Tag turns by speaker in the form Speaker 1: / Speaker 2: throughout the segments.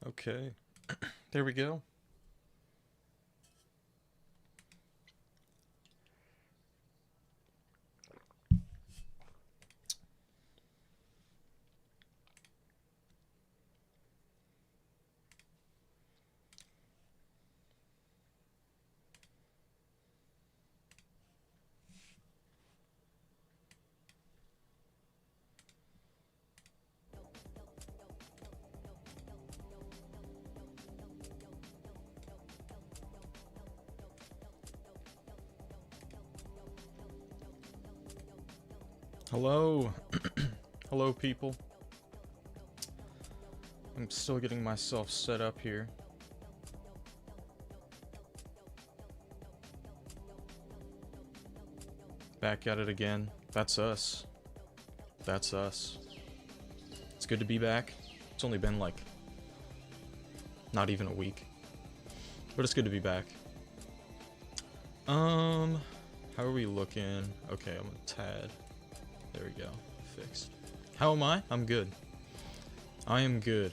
Speaker 1: Okay, there we go. Hello. Hello, people. I'm still getting myself set up here. Back at it again. That's us. That's us. It's good to be back. It's only been like not even a week. But it's good to be back. How are we looking? Okay, I'm a tad. There we go. Fixed. How am I? I'm good. I am good.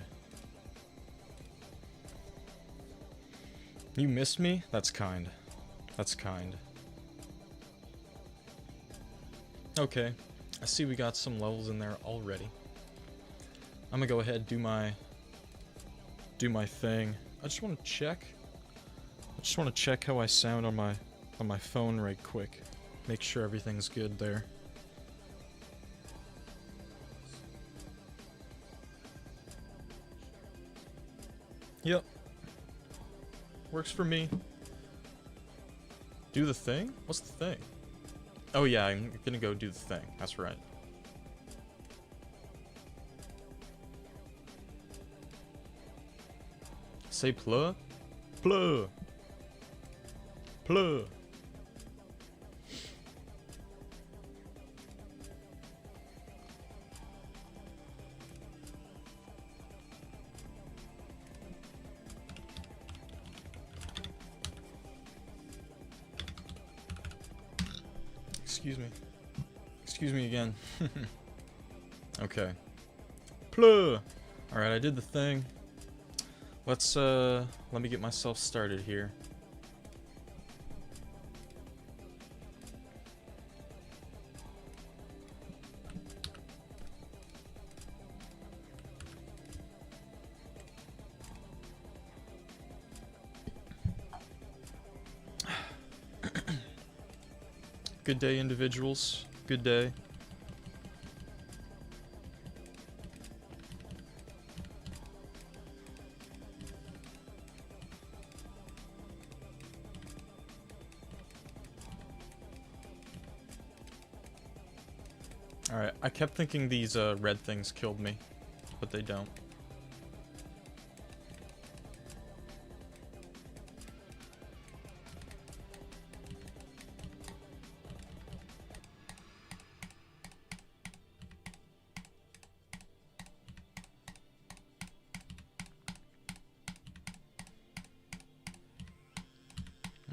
Speaker 1: You missed me? That's kind. That's kind. Okay. I see we got some levels in there already. I'm gonna go ahead and do my thing. I just want to check. I just want to check how I sound on my phone right quick. Make sure everything's good there. Yep. Works for me. Do the thing? What's the thing? Oh yeah, I'm gonna go do the thing. That's right. Say plug? Plug. Plug. Excuse me. Excuse me again. Okay. Plug. Alright, I did the thing. Let me get myself started here. Good day, individuals. Good day. Alright, I kept thinking these red things killed me, but they don't.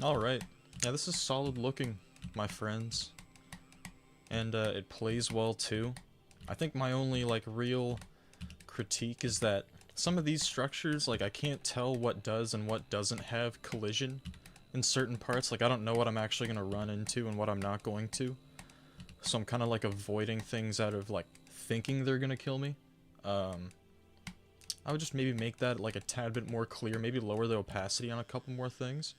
Speaker 1: Alright. Yeah, this is solid looking, my friends. And it plays well too. I think my only like real critique is that some of these structures, like I can't tell what does and what doesn't have collision in certain parts. Like I don't know what I'm actually gonna run into and what I'm not going to. So I'm kind of like avoiding things out of like thinking they're gonna kill me. I would just maybe make that like a tad bit more clear, maybe lower the opacity on a couple more things.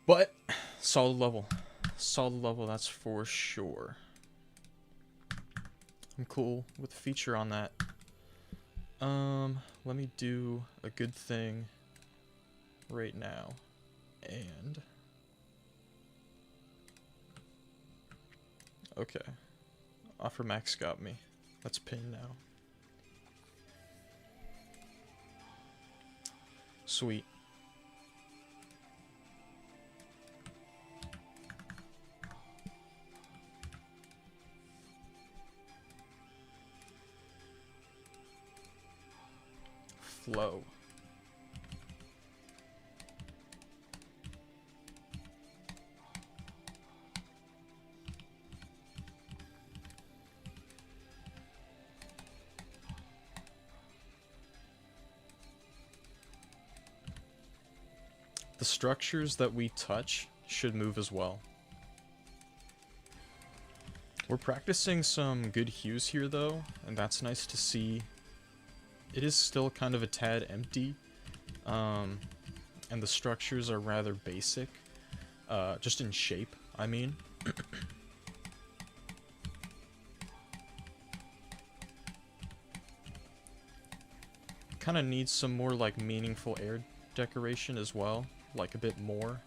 Speaker 1: But solid level. Solid level, that's for sure. I'm cool with the feature on that. Let me do a good thing right now. And okay. Offer Max got me. That's pinned now. Sweet. Flow. the structures that we touch should move as well. We're practicing some good hues here though, and that's nice to see. It is still kind of a tad empty, and the structures are rather basic, just in shape, I mean. Kind of needs some more like meaningful air decoration as well, like a bit more.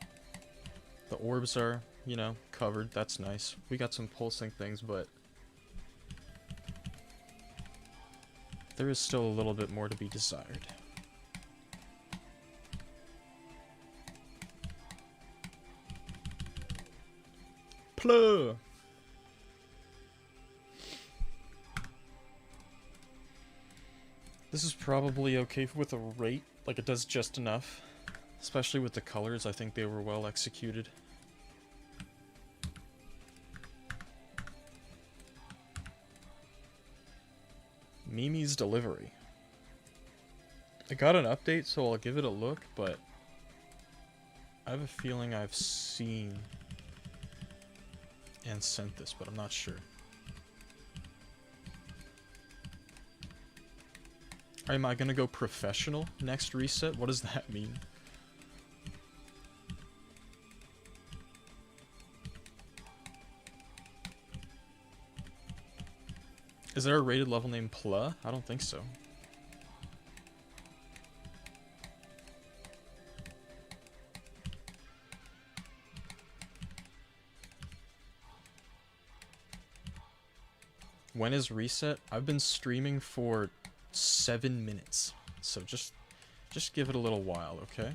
Speaker 1: The orbs are, you know, covered, that's nice. We got some pulsing things, but there is still a little bit more to be desired. Plur! This is probably okay with a rate, like it does just enough. Especially with the colors, I think they were well executed. Mimi's Delivery. I got an update, so I'll give it a look, but I have a feeling I've seen and sent this, but I'm not sure. Am I gonna go professional next reset? What does that mean? Is there a rated level named Pla? I don't think so. When is reset? I've been streaming for 7 minutes, so just give it a little while, okay?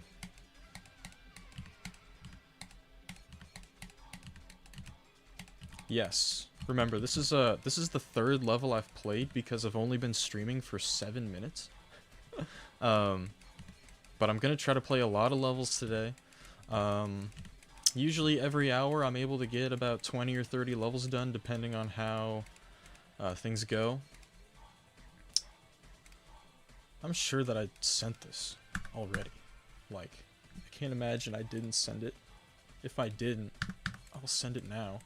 Speaker 1: Yes. Remember, this is the third level I've played because I've only been streaming for 7 minutes. But I'm gonna try to play a lot of levels today. Usually every hour I'm able to get about 20 or 30 levels done, depending on how things go. I'm sure that I sent this already. Like, I can't imagine I didn't send it. If I didn't, I'll send it now.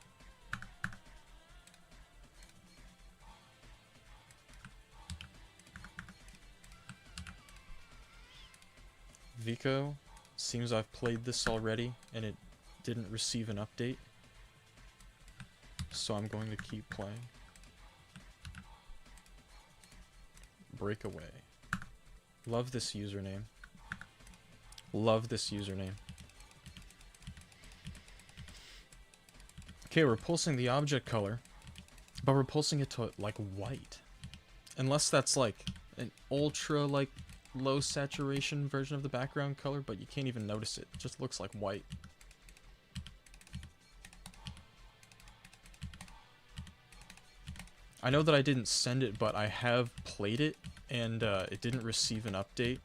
Speaker 1: Vico, seems I've played this already and it didn't receive an update, so I'm going to keep playing. Breakaway. Love this username. Love this username. Okay, we're pulsing the object color, but we're pulsing it to like white. Unless that's like an ultra like low saturation version of the background color, but you can't even notice it. It just looks like white. I know that I didn't send it, but I have played it, and it didn't receive an update.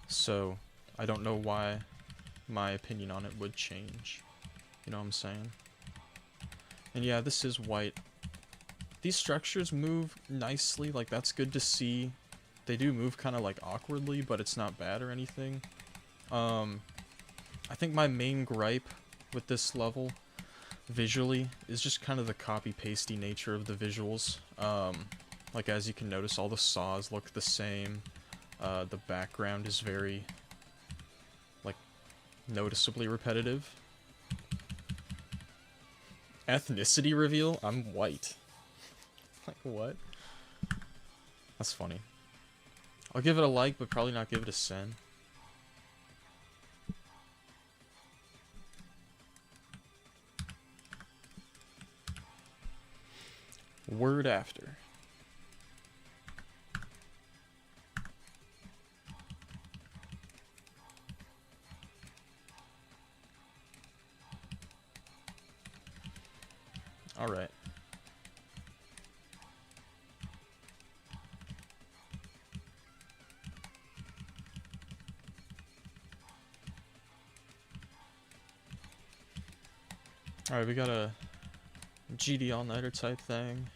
Speaker 1: So, I don't know why my opinion on it would change. You know what I'm saying? And yeah, this is white. These structures move nicely, like that's good to see. They do move kind of like awkwardly, but it's not bad or anything. I think my main gripe with this level, visually, is just kind of the copy-pasty nature of the visuals. Like as you can notice, all the saws look the same. The background is very, like, noticeably repetitive. Ethnicity reveal? I'm white. Like, what? That's funny. I'll give it a like, but probably not give it a send. Word after. Alright. Alright, we got a GD all-nighter type thing.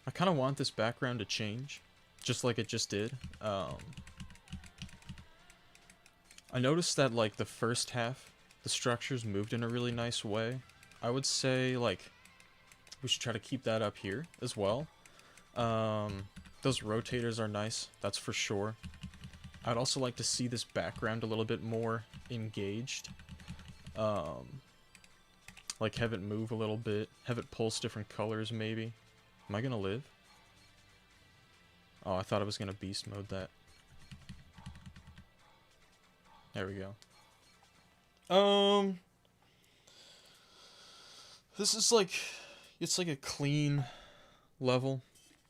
Speaker 1: I kind of want this background to change. just like it just did. I noticed that, like, the first half, the structures moved in a really nice way. I would say, like, we should try to keep that up here as well. Those rotators are nice, that's for sure. I'd also like to see this background a little bit more engaged. Like, have it move a little bit, have it pulse different colors, maybe. Am I gonna live? Oh, I thought I was gonna beast mode that. There we go. This is like, it's like a clean level.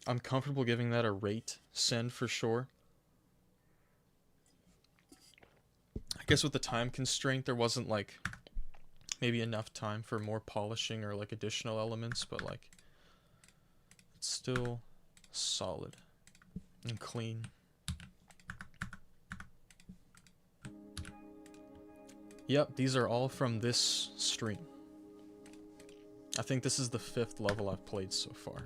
Speaker 1: I'm comfortable giving that a rate send for sure. I guess with the time constraint, there wasn't like maybe enough time for more polishing or like additional elements, but like it's still solid and clean. Yep, these are all from this stream. I think this is the 5th level I've played so far.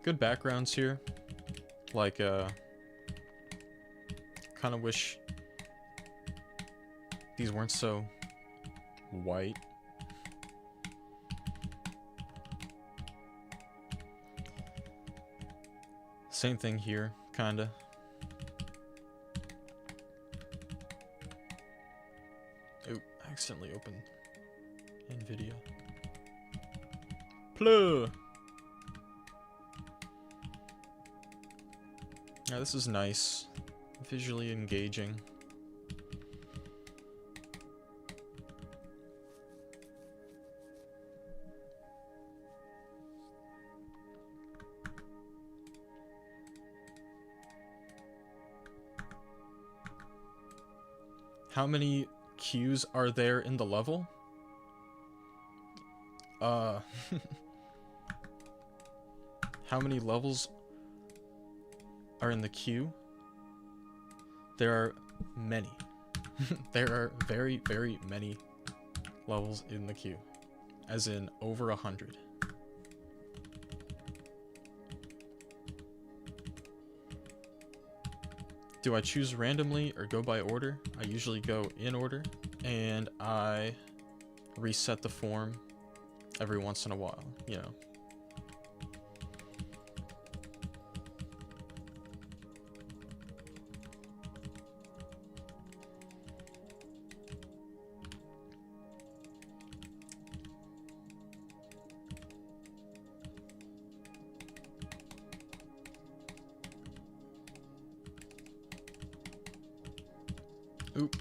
Speaker 1: Good backgrounds here. Like, kind of wish these weren't so white. Same thing here, kinda. Oop, I accidentally opened NVIDIA. Plug! Yeah, this is nice. Visually engaging. How many cues are there in the level? How many levels are in the queue? There are many. There are very, very many levels in the queue. As in over 100. Do I choose randomly or go by order? I usually go in order, and I reset the form every once in a while, you know. Oop.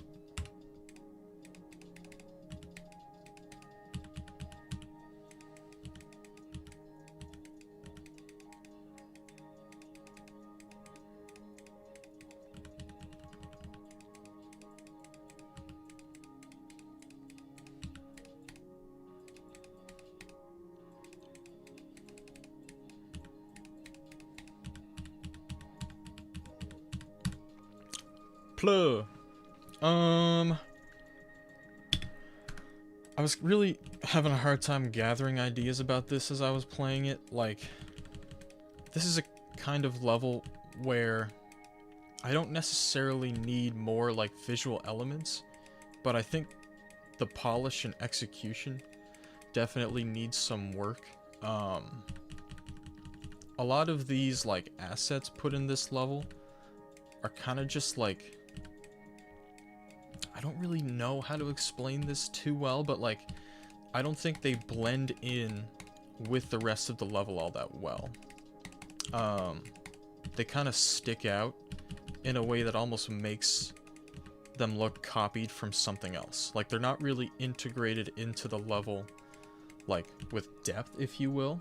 Speaker 1: Plug. I was really having a hard time gathering ideas about this as I was playing it. Like, this is a kind of level where I don't necessarily need more, like, visual elements, but I think the polish and execution definitely needs some work. A lot of these, like, assets put in this level are kind of just, like, I don't really know how to explain this too well, but like, I don't think they blend in with the rest of the level all that well. They kind of stick out in a way that almost makes them look copied from something else. Like, they're not really integrated into the level, like, with depth, if you will.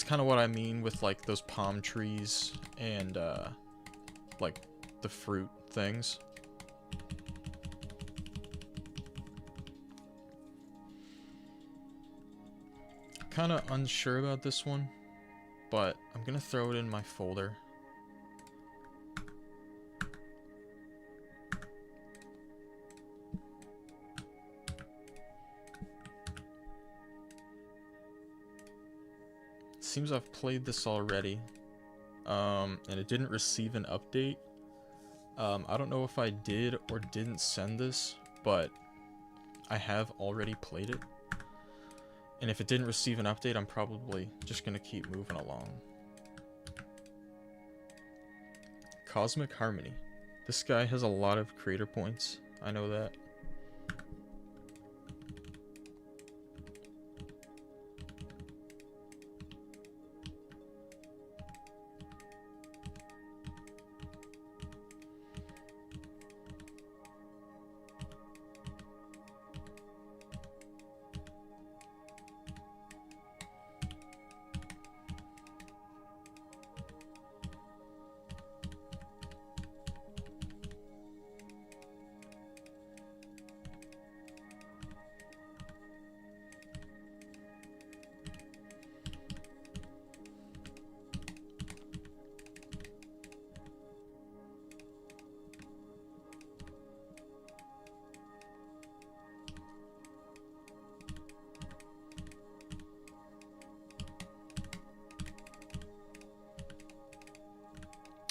Speaker 1: kind of what I mean with, like, those palm trees and, like, the fruit things. Kind of unsure about this one, but I'm gonna throw it in my folder. Seems I've played this already, and it didn't receive an update. I don't know if I did or didn't send this, but I have already played it. And if it didn't receive an update, I'm probably just gonna keep moving along. Cosmic Harmony. This guy has a lot of creator points. I know that.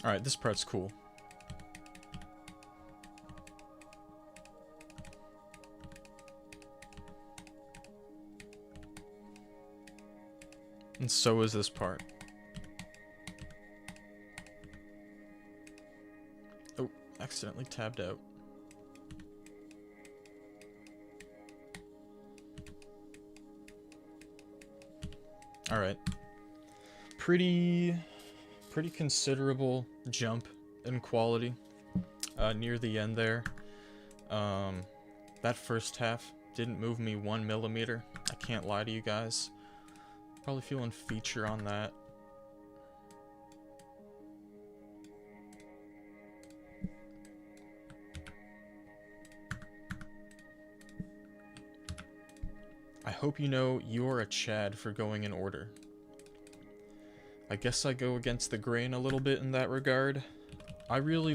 Speaker 1: Alright, this part's cool. And so is this part. Oh, accidentally tabbed out. Alright. Pretty considerable jump in quality near the end there. That first half didn't move me 1 millimeter. I can't lie to you guys. Probably feeling feature on that. I hope you know you're a Chad for going in order. I guess I go against the grain a little bit in that regard. I don't really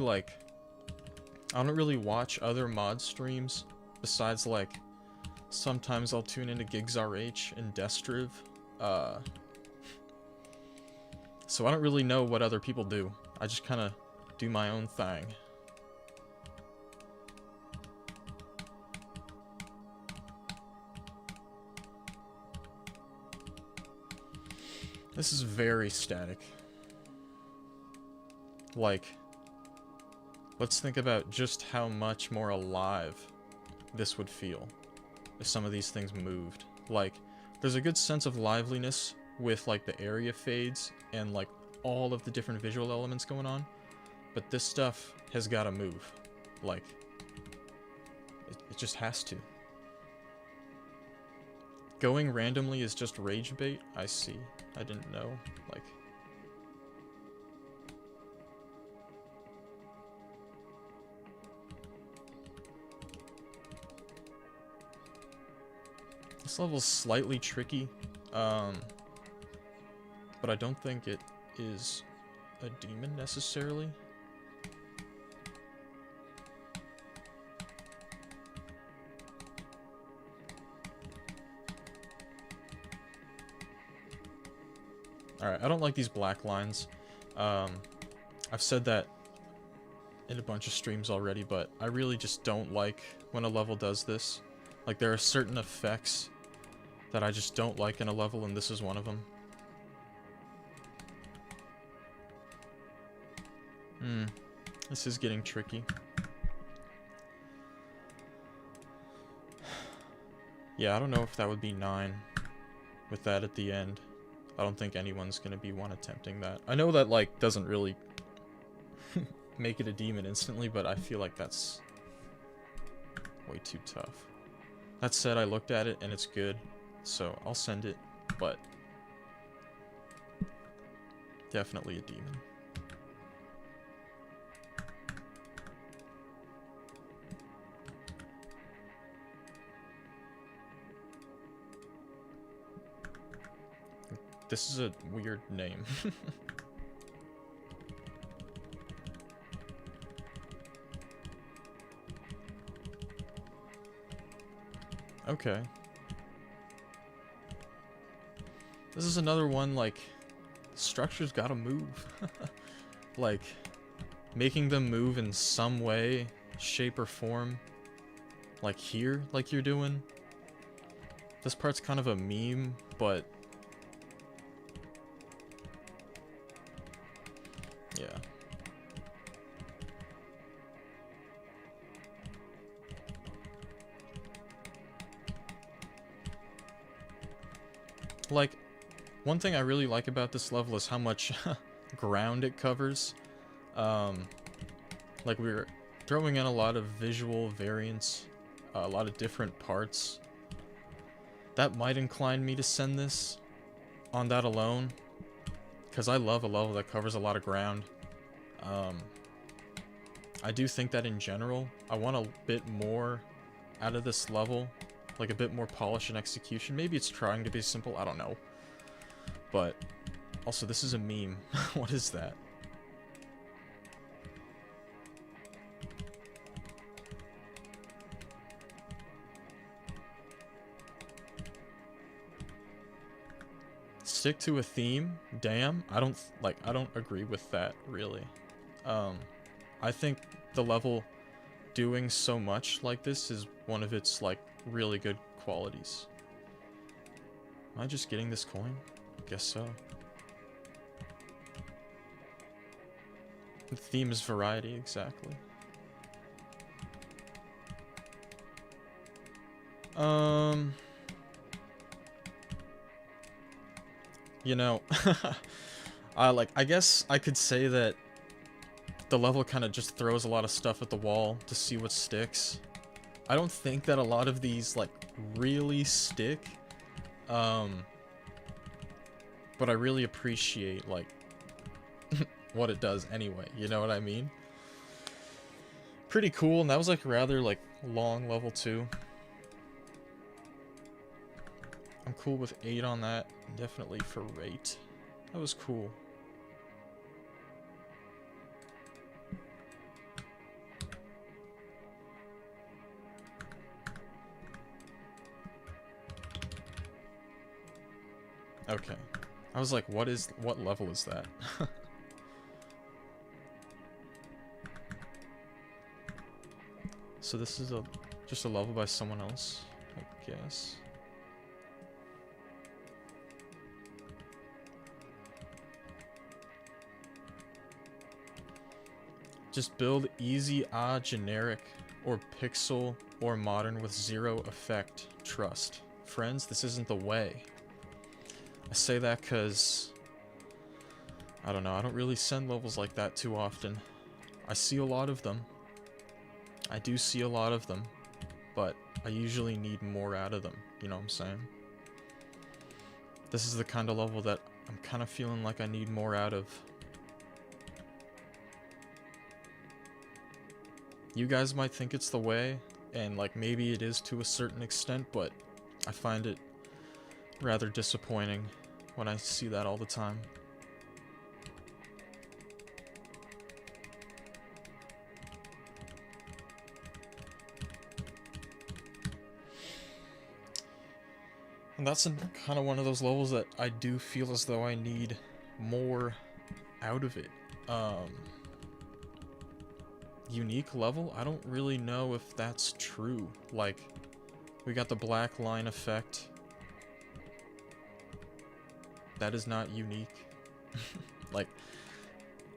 Speaker 1: watch other mod streams, besides, like, sometimes I'll tune into GigsRH and Destriv. So I don't really know what other people do. I just kind of do my own thing. This is very static. Like, let's think about just how much more alive this would feel if some of these things moved. Like, there's a good sense of liveliness with, like, the area fades and, like, all of the different visual elements going on, but this stuff has got to move. Like, it just has to. Going randomly is just rage bait? I see. I didn't know. Like... This level's slightly tricky, but I don't think it is a demon necessarily. Alright, I don't like these black lines. I've said that in a bunch of streams already, but I really just don't like when a level does this. Like, there are certain effects that I just don't like in a level, and this is one of them. This is getting tricky. Yeah, I don't know if that would be 9 with that at the end. I don't think anyone's gonna be one attempting that. I know that, like, doesn't really make it a demon instantly, but I feel like that's way too tough. That said, I looked at it and it's good, so I'll send it, but Definitely a demon. This is a weird name. Okay. This is another one, like, structures gotta move. Like, making them move in some way, shape, or form. Like here, like you're doing. This part's kind of a meme, but... yeah. Like, one thing I really like about this level is how much ground it covers. Like, we're throwing in a lot of visual variants, a lot of different parts. That might incline me to send this on that alone, because I love a level that covers a lot of ground. I do think that in general, I want a bit more out of this level. Like a bit more polish and execution. Maybe it's trying to be simple, I don't know. But, also this is a meme. What is that? Stick to a theme? Damn, I don't agree with that, really. I think the level doing so much like this is one of its, like, really good qualities. Am I just getting this coin? Guess so. The theme is variety, exactly. You know, I guess I could say that the level kind of just throws a lot of stuff at the wall to see what sticks. I don't think that a lot of these, like, really stick. But I really appreciate, like, what it does anyway, you know what I mean? Pretty cool, and that was, like, rather, like, long level 2. I'm cool with 8 on that, definitely for rate. That was cool. Okay. I was like, what level is that? So this is just a level by someone else, I guess. Just build easy, generic, or pixel, or modern with zero effect. Trust. Friends, this isn't the way. I say that because, I don't know, I don't really send levels like that too often. I see a lot of them. I do see a lot of them, but I usually need more out of them, you know what I'm saying? This is the kind of level that I'm kind of feeling like I need more out of. You guys might think it's the way, and like maybe it is to a certain extent, but I find it rather disappointing when I see that all the time. And that's kind of one of those levels that I do feel as though I need more out of it. Unique level? I don't really know if that's true. Like, we got the black line effect. That is not unique. Like,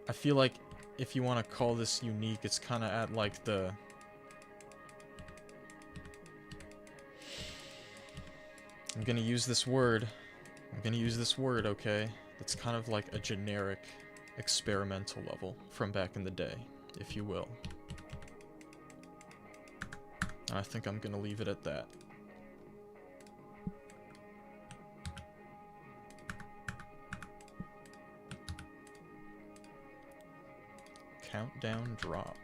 Speaker 1: I feel like if you want to call this unique, it's kind of at like the... I'm gonna use this word. Okay? It's kind of like a generic experimental level from back in the day, if you will. And I think I'm gonna leave it at that. countdown drop.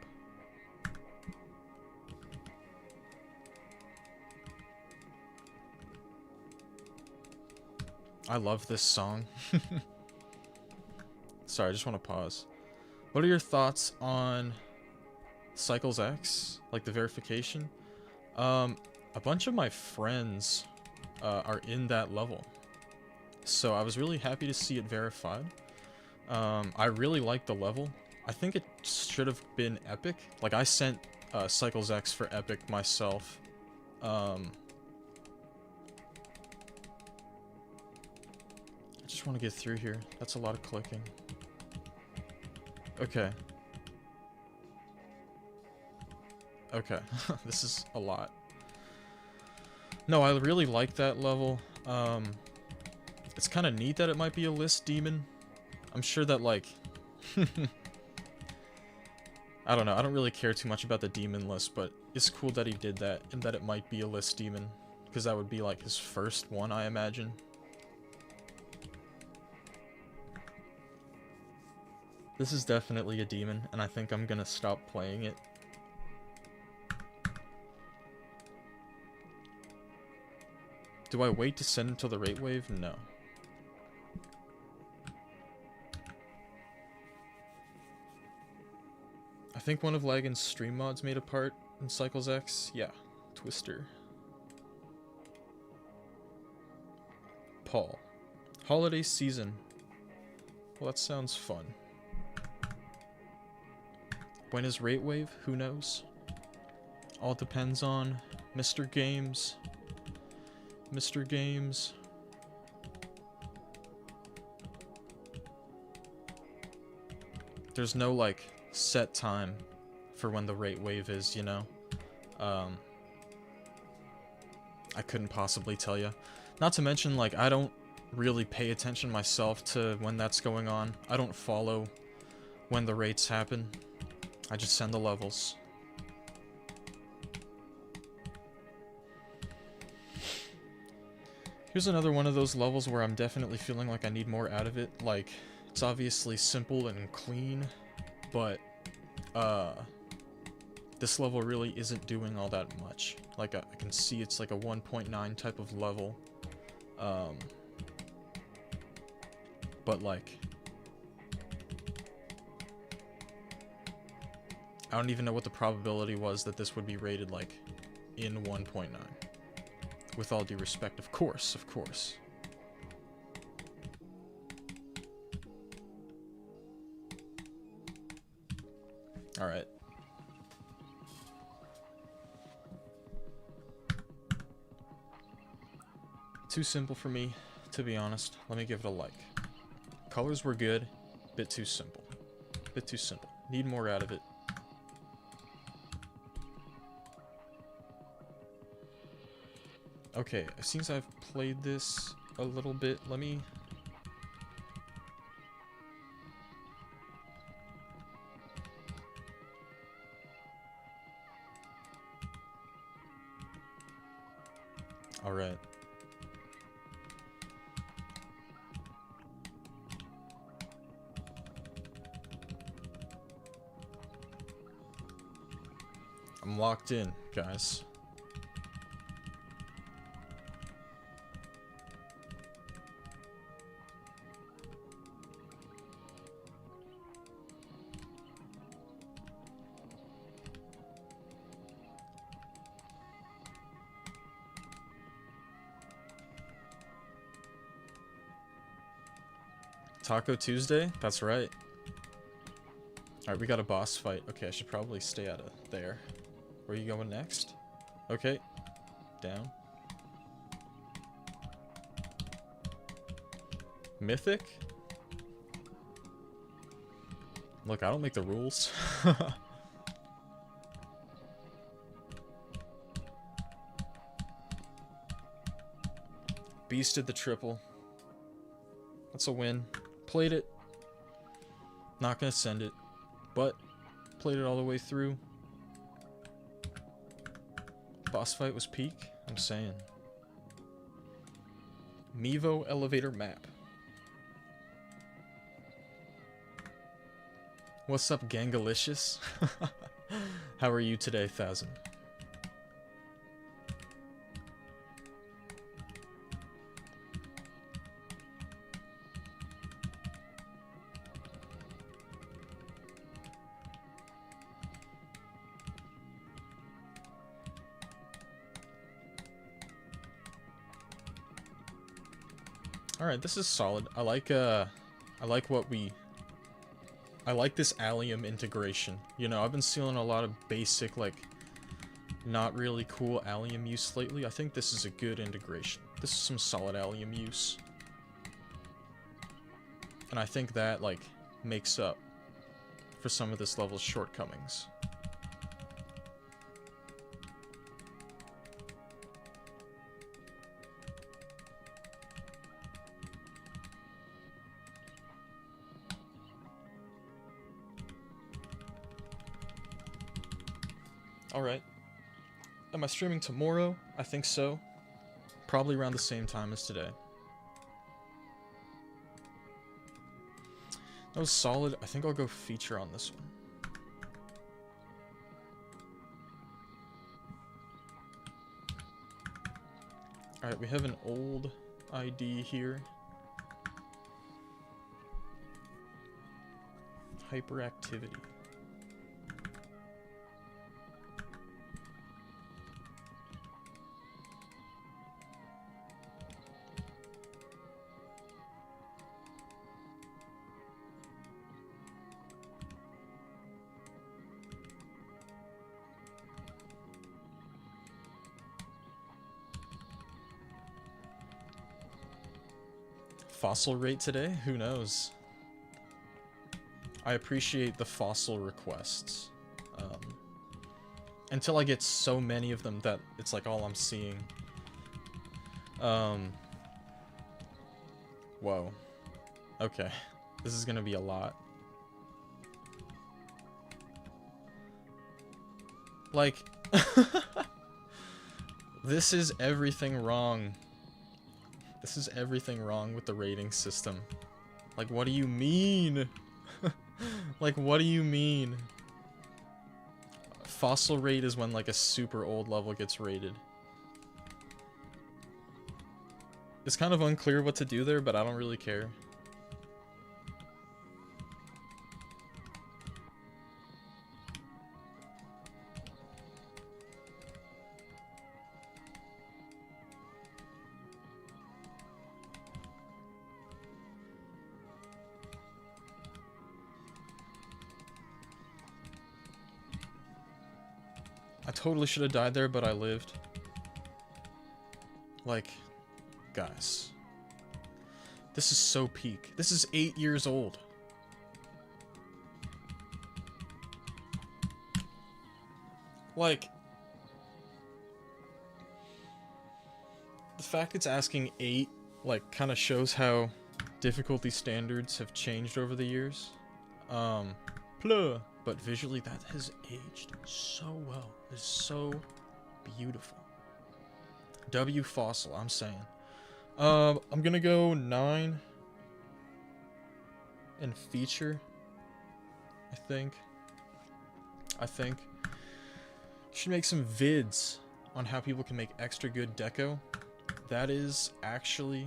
Speaker 1: I love this song. Sorry, I just want to pause. What are your thoughts on Cycles X? Like the verification? A bunch of my friends are in that level. So I was really happy to see it verified. I really like the level. I think it should have been epic. Like, I sent Cycles X for epic myself. I just want to get through here. That's a lot of clicking. Okay. Okay. This is a lot. No, I really like that level. It's kind of neat that it might be a list demon. I'm sure that, like... I don't know, I don't really care too much about the demon list, but it's cool that he did that, and that it might be a list demon. Because that would be, like, his first one, I imagine. This is definitely a demon, and I think I'm gonna stop playing it. Do I wait to send until the rate wave? No. I think one of Lagan's stream mods made a part in Cycles X. Yeah, Twister. Paul. Holiday season. Well, that sounds fun. When is rate wave? Who knows? All depends on Mr. Games. Mr. Games. There's no, like, set time for when the rate wave is, you know? I couldn't possibly tell you. Not to mention, like, I don't really pay attention myself to when that's going on. I don't follow when the rates happen. I just send the levels. Here's another one of those levels where I'm definitely feeling like I need more out of it. Like, it's obviously simple and clean, but this level really isn't doing all that much. Like, I can see it's like a 1.9 type of level. But like, I don't even know what the probability was that this would be rated like in 1.9. With all due respect, of course, of course. Alright. Too simple for me, to be honest. Let me give it a like. Colors were good. Bit too simple. Bit too simple. Need more out of it. Okay, since I've played this a little bit, let me... Alright. I'm locked in, guys. Taco Tuesday? That's right. Alright, we got a boss fight. Okay, I should probably stay out of there. Where are you going next? Okay. Down. Mythic? Look, I don't make the rules. Beasted the triple. That's a win. Played it. Not gonna send it. But, played it all the way through. Boss fight was peak, I'm saying. Mevo elevator map. What's up, Gangalicious? How are you today, Thazin? Alright, this is solid. I like this allium integration. You know, I've been seeing a lot of basic, like, not really cool allium use lately. I think this is a good integration. This is some solid allium use. And I think that, like, makes up for some of this level's shortcomings. Alright. Am I streaming tomorrow? I think so. Probably around the same time as today. That was solid. I think I'll go feature on this one. Alright, we have an old ID here. Hyperactivity. Fossil rate today? Who knows? I appreciate the fossil requests. Until I get so many of them that it's like all I'm seeing. Whoa. Okay. This is gonna be a lot. Like... This is everything wrong. This is everything wrong with the rating system. Like, what do you mean? Like, what do you mean? Fossil rate is when, like, a super old level gets rated. It's kind of unclear what to do there, but I don't really care. I totally should have died there, but I lived. Like, guys. This is so peak. This is 8 years old. Like, the fact it's asking 8, like, kind of shows how difficulty standards have changed over the years. Pluh. But visually, that has aged so well. It's so beautiful. W Fossil, I'm saying. I'm gonna go 9 and feature. I think. Should make some vids on how people can make extra good deco. That is actually,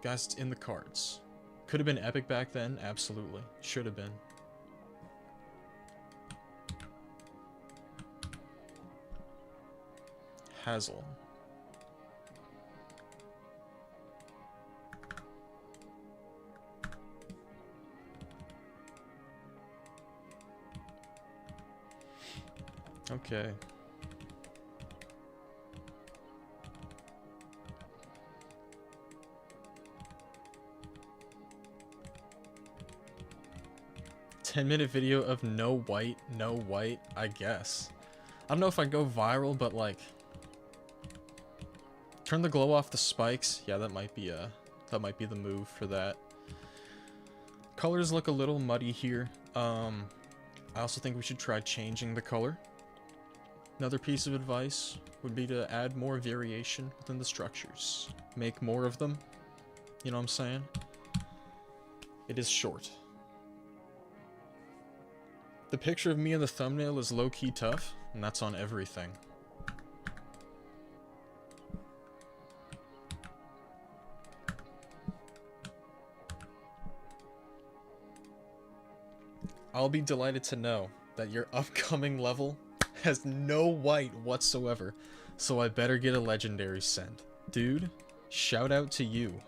Speaker 1: guys, it's in the cards. Could have been epic back then, absolutely. Should have been. Hazel. Okay. "10-minute video of no white, I guess. I don't know if I'd go viral, but like... Turn the glow off the spikes. Yeah, that might be the move for that. Colors look a little muddy here. I also think we should try changing the color. Another piece of advice would be to add more variation within the structures. Make more of them. You know what I'm saying? It is short. The picture of me in the thumbnail is low-key tough, and that's on everything. I'll be delighted to know that your upcoming level has no white whatsoever, so I better get a legendary sent. Dude, shout out to you.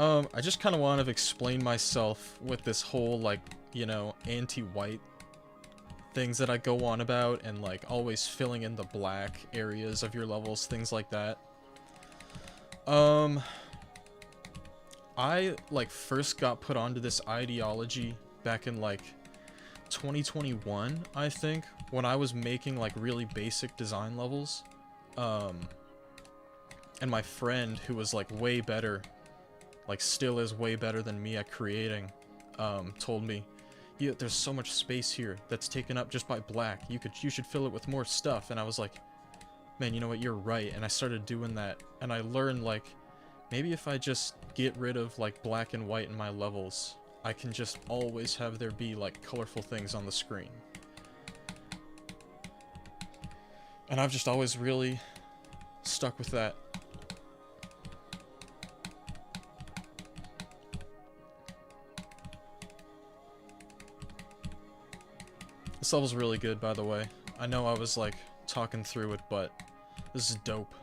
Speaker 1: I just kind of want to explain myself with this whole, like, you know, anti-white things that I go on about, and, like, always filling in the black areas of your levels, things like that. I, like, first got put onto this ideology back in, like, 2021, I think, when I was making, like, really basic design levels. And my friend, who was, like, way better, like, still is way better than me at creating, told me, yeah, there's so much space here that's taken up just by black. You should fill it with more stuff. And I was like, man, you know what, you're right. And I started doing that, and I learned, like, maybe if I just get rid of, like, black and white in my levels, I can just always have there be, like, colorful things on the screen. And I've just always really stuck with that. This level's really good, by the way. I know I was, like, talking through it, but this is dope.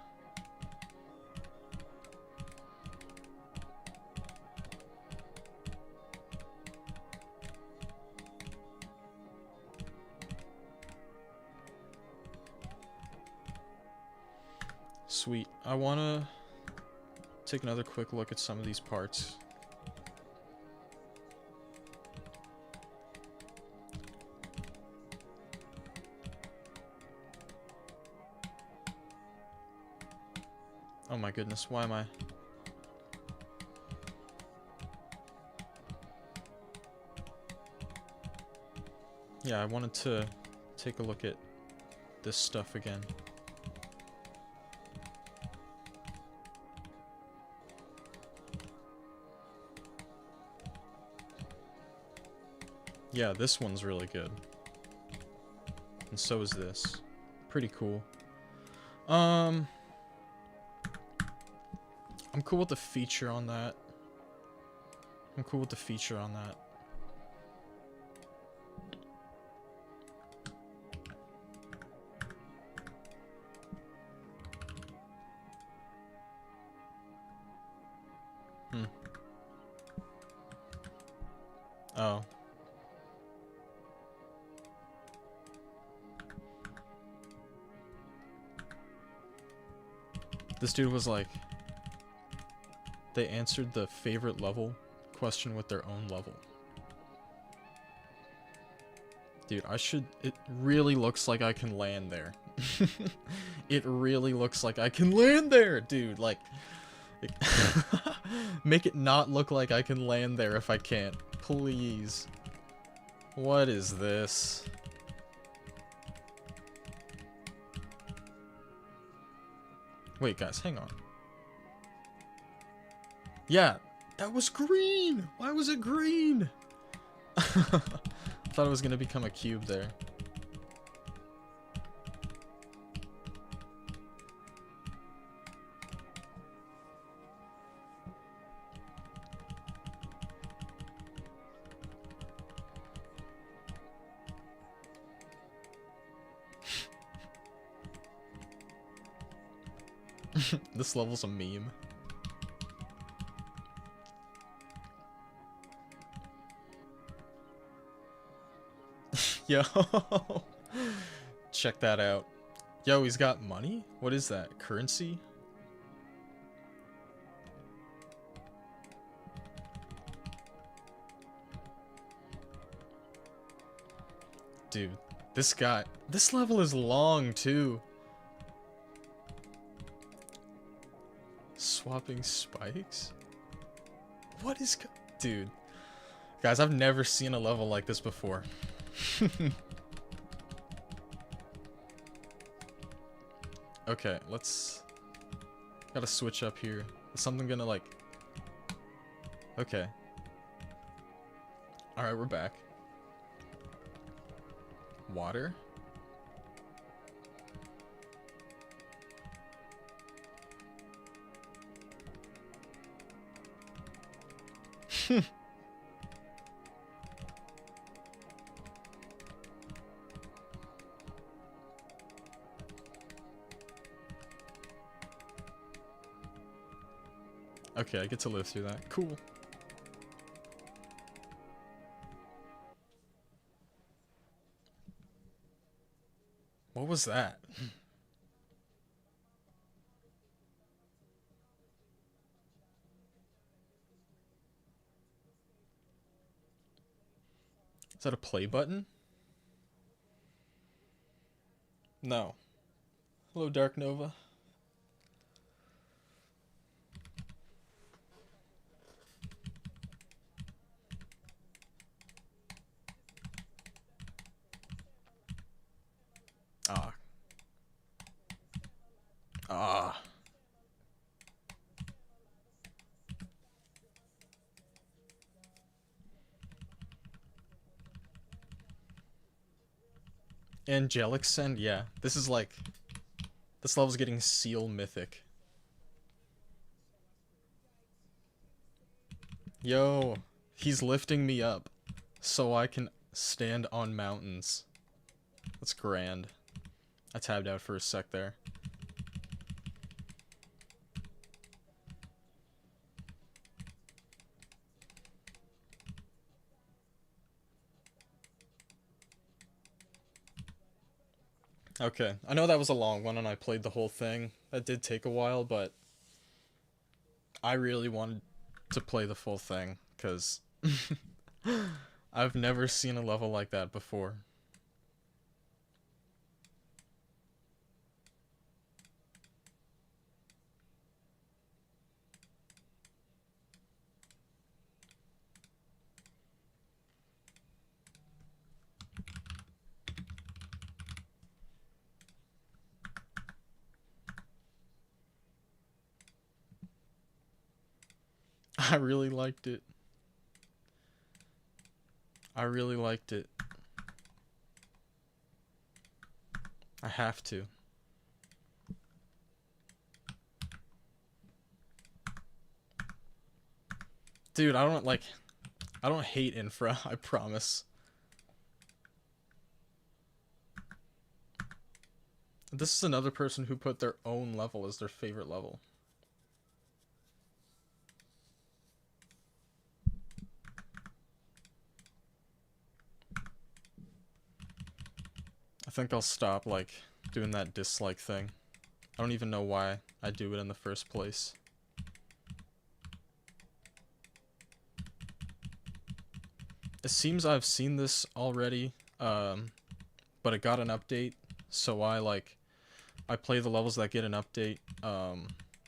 Speaker 1: Sweet. I want to take another quick look at some of these parts. Oh my goodness, why am I... Yeah, I wanted to take a look at this stuff again. Yeah, this one's really good. And so is this. Pretty cool. I'm cool with the feature on that. I'm cool with the feature on that. Oh. This dude was like, they answered the favorite level question with their own level. Dude, it really looks like I can land there. It really looks like I can land there, dude. Like, make it not look like I can land there if I can't. Please. What is this? Wait, guys, hang on. Yeah, that was green! Why was it green? I thought it was gonna become a cube there. This level's a meme. Yo, check that out. Yo, he's got money? What is that? Currency? Dude, this level is long too. Swapping spikes? What is... Dude. Guys, I've never seen a level like this before. Okay, let's... Gotta switch up here. Is something gonna, like... Okay. Alright, we're back. Water? Okay, I get to live through that. Cool. What was that? Is that a play button? No. Hello, Dark Nova. Ah. Ah. Angelic Send? Yeah. This is like... This level's getting seal mythic. Yo. He's lifting me up so I can stand on mountains. That's grand. I tabbed out for a sec there. Okay, I know that was a long one and I played the whole thing. That did take a while, but I really wanted to play the full thing, because I've never seen a level like that before. I really liked it. I really liked it. I have to. Dude, I don't hate infra, I promise. This is another person who put their own level as their favorite level. I think I'll stop, like, doing that dislike thing. I don't even know why I do it in the first place. It seems I've seen this already, but it got an update, so I play the levels that get an update,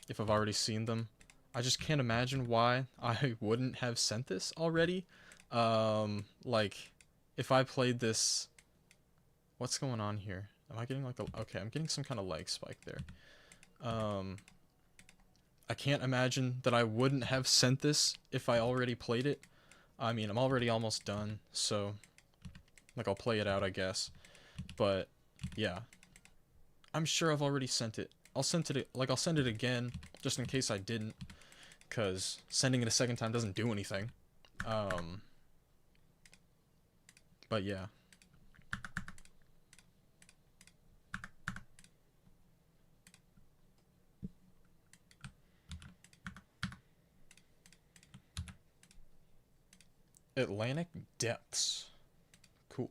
Speaker 1: if I've already seen them. I just can't imagine why I wouldn't have sent this already. Like, if I played this... What's going on here? Am I getting like a... Okay, I'm getting some kind of lag spike there. I can't imagine that I wouldn't have sent this if I already played it. I mean, I'm already almost done, so... Like, I'll play it out, I guess. But, yeah. I'm sure I've already sent it. I'll send it again, just in case I didn't. Because sending it a second time doesn't do anything. But yeah. Atlantic Depths. Cool.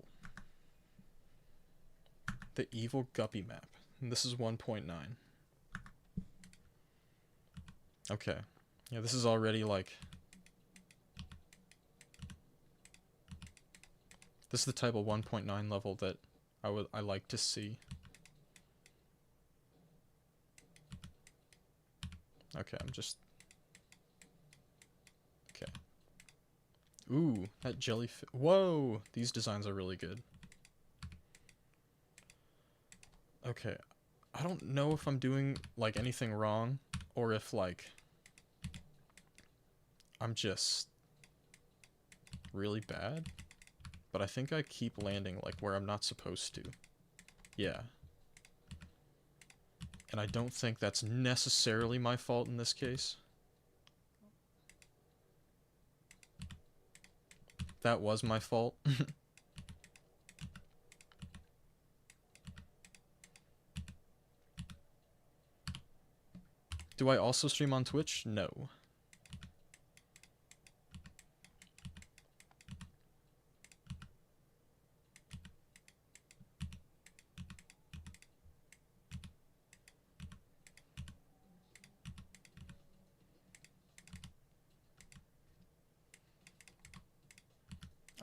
Speaker 1: The Evil Guppy map. And this is 1.9. Okay. Yeah, this is already like... This is the type of 1.9 level that I like to see. Okay, I'm just... Okay. Ooh, that jellyfish... Whoa! These designs are really good. Okay. I don't know if I'm doing, like, anything wrong, or if, like... I'm just... really bad, but I think I keep landing like where I'm not supposed to. Yeah. And I don't think that's necessarily my fault in this case. That was my fault. Do I also stream on Twitch? No.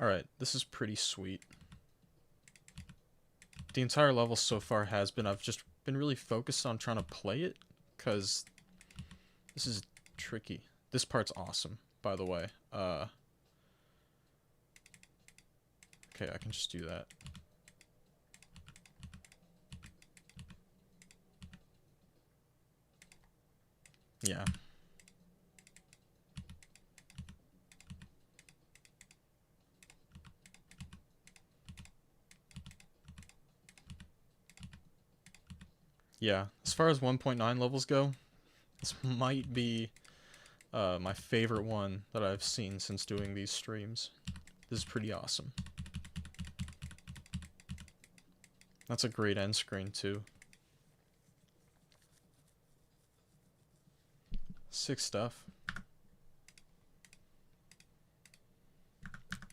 Speaker 1: Alright, this is pretty sweet. The entire level so far has been, I've just been really focused on trying to play it, because this is tricky. This part's awesome, by the way. Okay, I can just do that. Yeah. Yeah, as far as 1.9 levels go, this might be my favorite one that I've seen since doing these streams. This is pretty awesome. That's a great end screen, too. 6 stuff.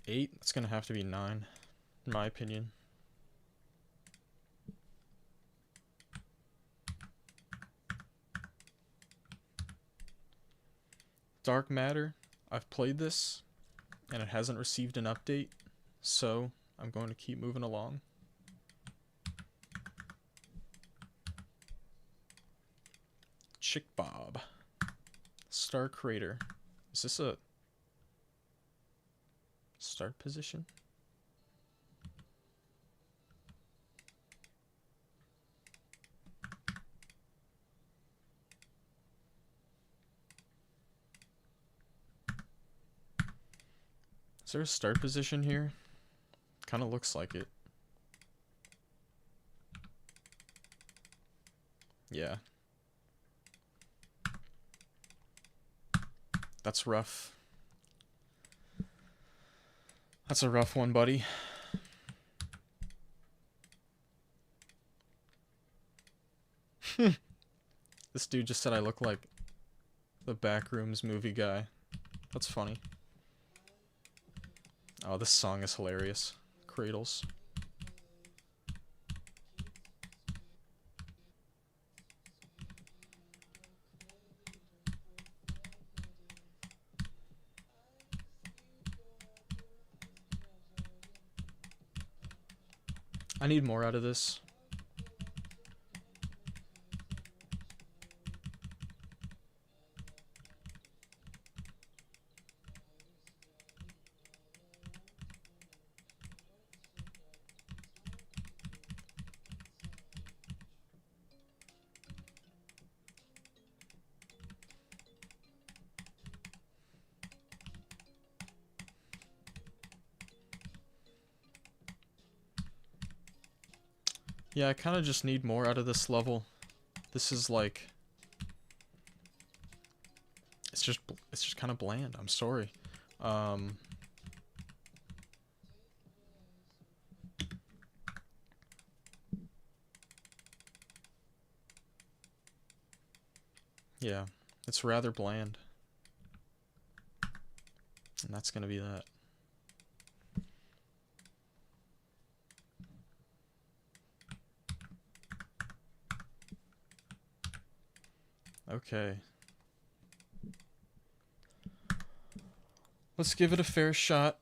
Speaker 1: 8, that's gonna have to be 9, in my opinion. Dark Matter, I've played this, and it hasn't received an update, so I'm going to keep moving along. Chick Bob. Star Crater. Is this a start position? Is there a start position here? Kind of looks like it. Yeah. That's rough. That's a rough one, buddy. This dude just said I look like the Backrooms movie guy. That's funny. Oh, this song is hilarious. Cradles. I need more out of this. Yeah, I kind of just need more out of this level. This is like... It's just kind of bland. I'm sorry. Yeah, it's rather bland. And that's gonna be that. Okay. Let's give it a fair shot.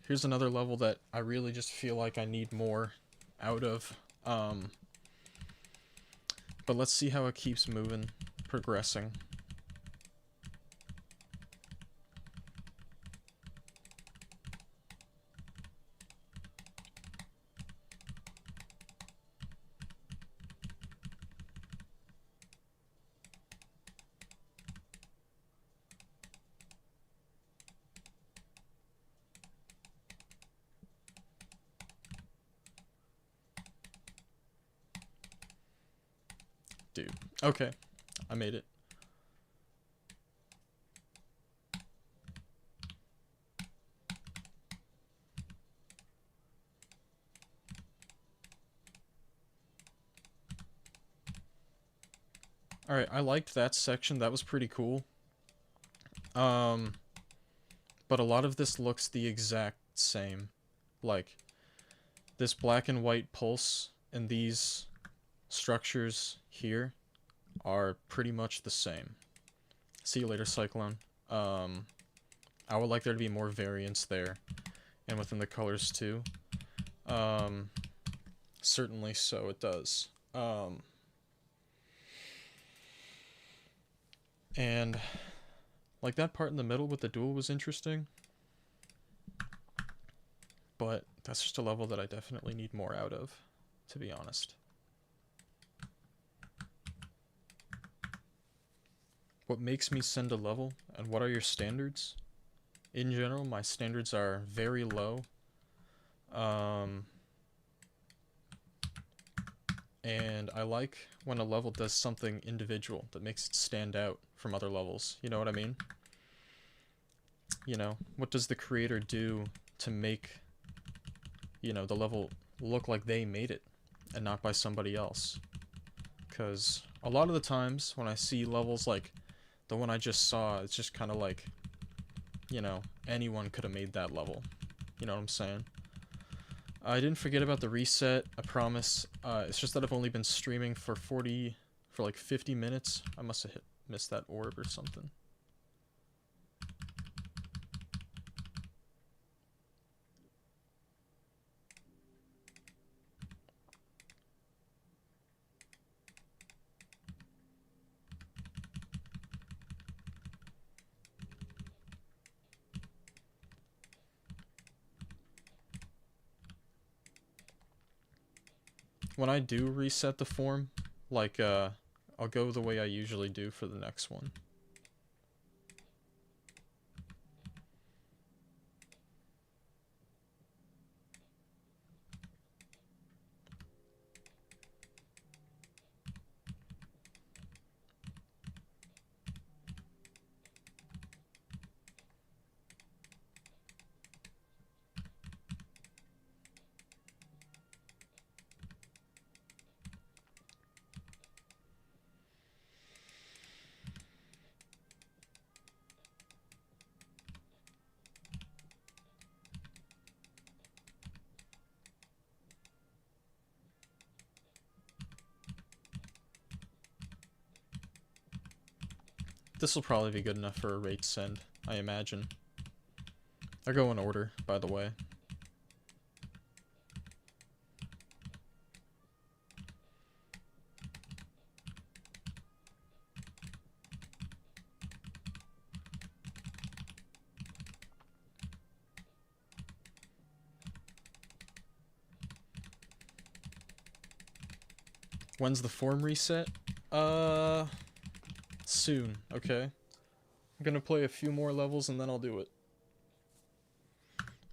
Speaker 1: Here's another level that I really just feel like I need more out of. But let's see how it keeps moving, progressing. dude. Okay, I made it. Alright, I liked that section. That was pretty cool. But a lot of this looks the exact same. Like, this black and white pulse and these structures here are pretty much the same. See you later, Cyclone. I would like there to be more variance there, and within the colors too. Certainly so, it does. And like that part in the middle with the duel was interesting, but that's just a level that I definitely need more out of, to be honest. What makes me send a level, and what are your standards? In general, my standards are very low. And I like when a level does something individual that makes it stand out from other levels. You know what I mean? You know, what does the creator do to make, you know, the level look like they made it and not by somebody else? Because a lot of the times when I see levels like the one I just saw, it's just kind of like, you know, anyone could have made that level. You know what I'm saying? I didn't forget about the reset, I promise. It's just that I've only been streaming for like 50 minutes. I must have missed that orb or something. When I do reset the form, like, I'll go the way I usually do for the next one. This will probably be good enough for a rate send, I imagine. I go in order, by the way. When's the form reset? Soon, okay? I'm gonna play a few more levels and then I'll do it.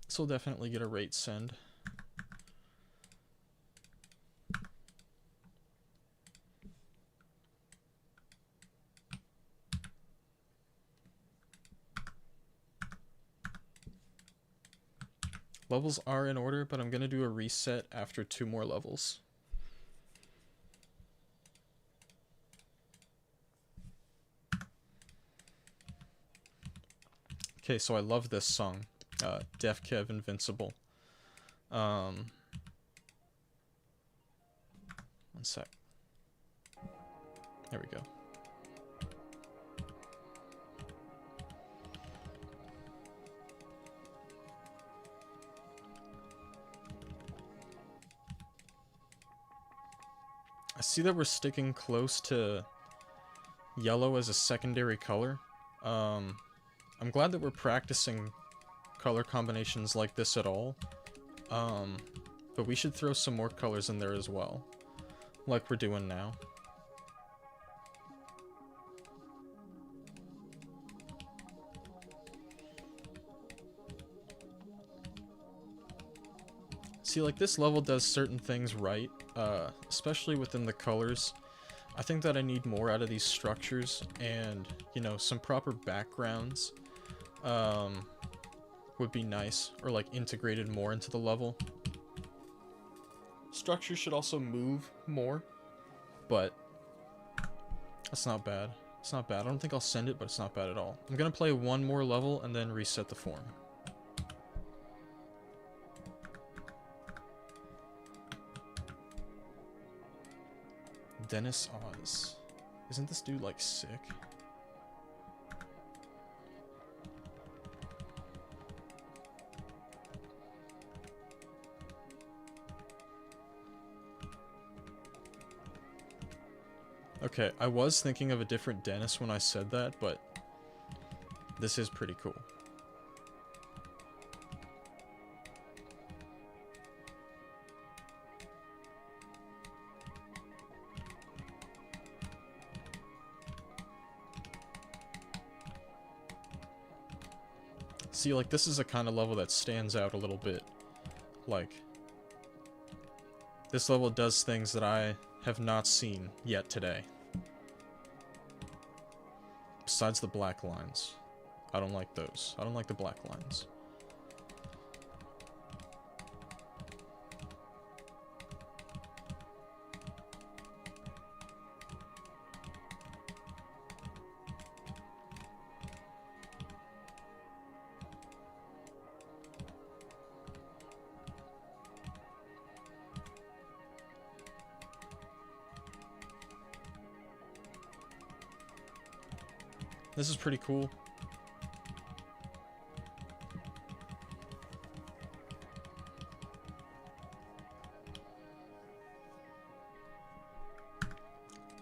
Speaker 1: This will definitely get a rate send. Levels are in order, but I'm gonna do a reset after 2 more levels. Okay, so I love this song, Def Kev Invincible. One sec. There we go. I see that we're sticking close to yellow as a secondary color. I'm glad that we're practicing color combinations like this at all. But we should throw some more colors in there as well, like we're doing now. See, like, this level does certain things right, especially within the colors. I think that I need more out of these structures, and, you know, some proper backgrounds would be nice, or like integrated more into the level. Structures should also move more, but that's not bad. It's not bad. I don't think I'll send it, but it's not bad at all. I'm gonna play one more level and then reset the form. Dennis Oz. Isn't this dude, like, sick? Okay, I was thinking of a different Dennis when I said that, but this is pretty cool. See, like, this is a kind of level that stands out a little bit. Like, this level does things that I have not seen yet today. Besides the black lines. I don't like those. I don't like the black lines. This is pretty cool.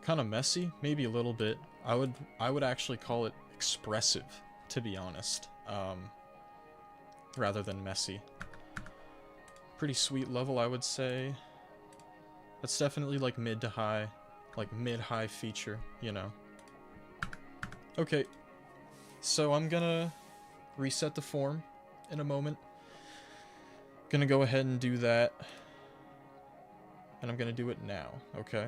Speaker 1: Kind of messy, maybe a little bit. I would actually call it expressive, to be honest, rather than messy. Pretty sweet level, I would say. That's definitely like mid to high, like mid-high feature, you know. Okay, so I'm gonna reset the form in a moment. Gonna go ahead and do that. And I'm gonna do it now, okay?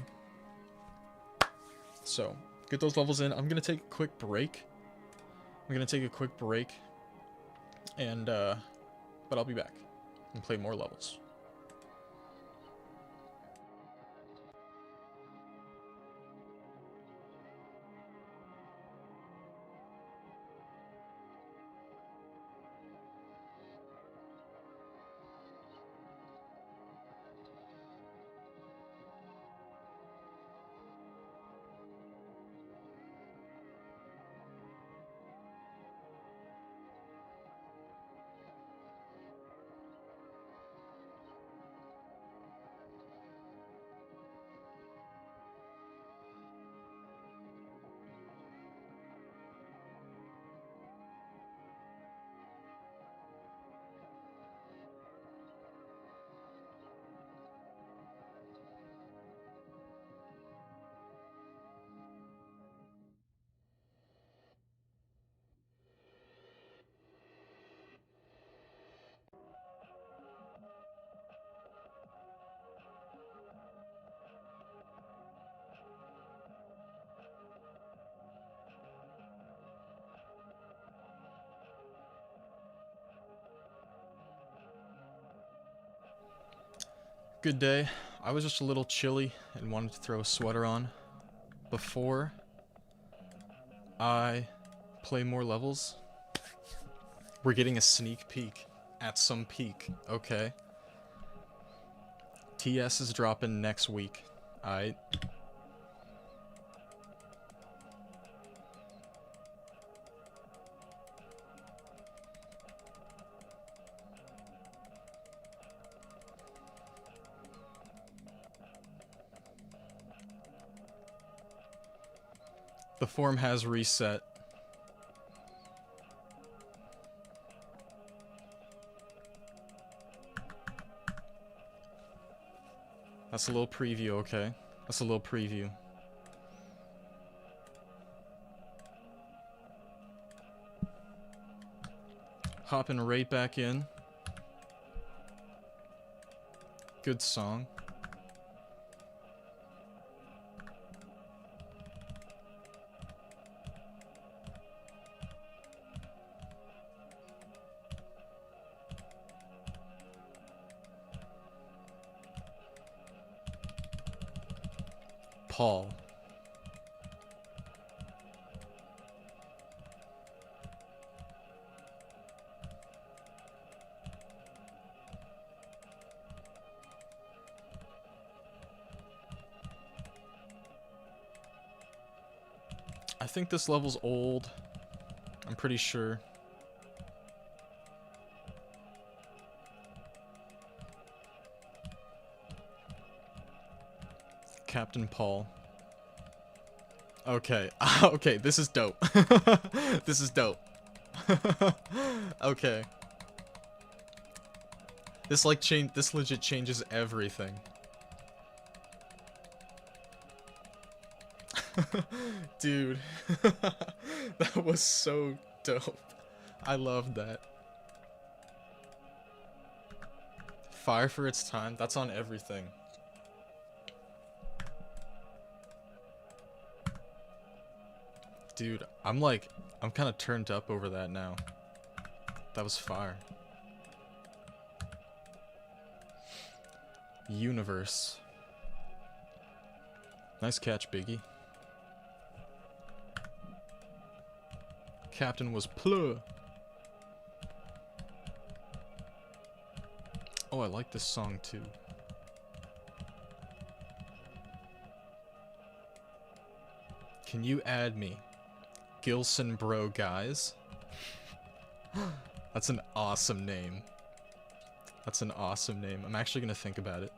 Speaker 1: So, get those levels in. I'm gonna take a quick break. And, but I'll be back and play more levels. Good day. I was just a little chilly and wanted to throw a sweater on before I play more levels. We're getting a sneak peek at some peak, okay? TS is dropping next week, alright? The form has reset. That's a little preview, okay? That's a little preview. Hopping right back in. Good song. Paul. I think this level's old. I'm pretty sure. Captain Paul. Okay. Okay, this is dope. This is dope. Okay. This legit changes everything. Dude. That was so dope. I loved that. Fire for its time. That's on everything. Dude, I'm kind of turned up over that now. That was fire. Universe. Nice catch, Biggie. Captain was plur. Oh, I like this song too. Can you add me? Gilson Bro Guys. That's an awesome name. That's an awesome name. I'm actually gonna think about it.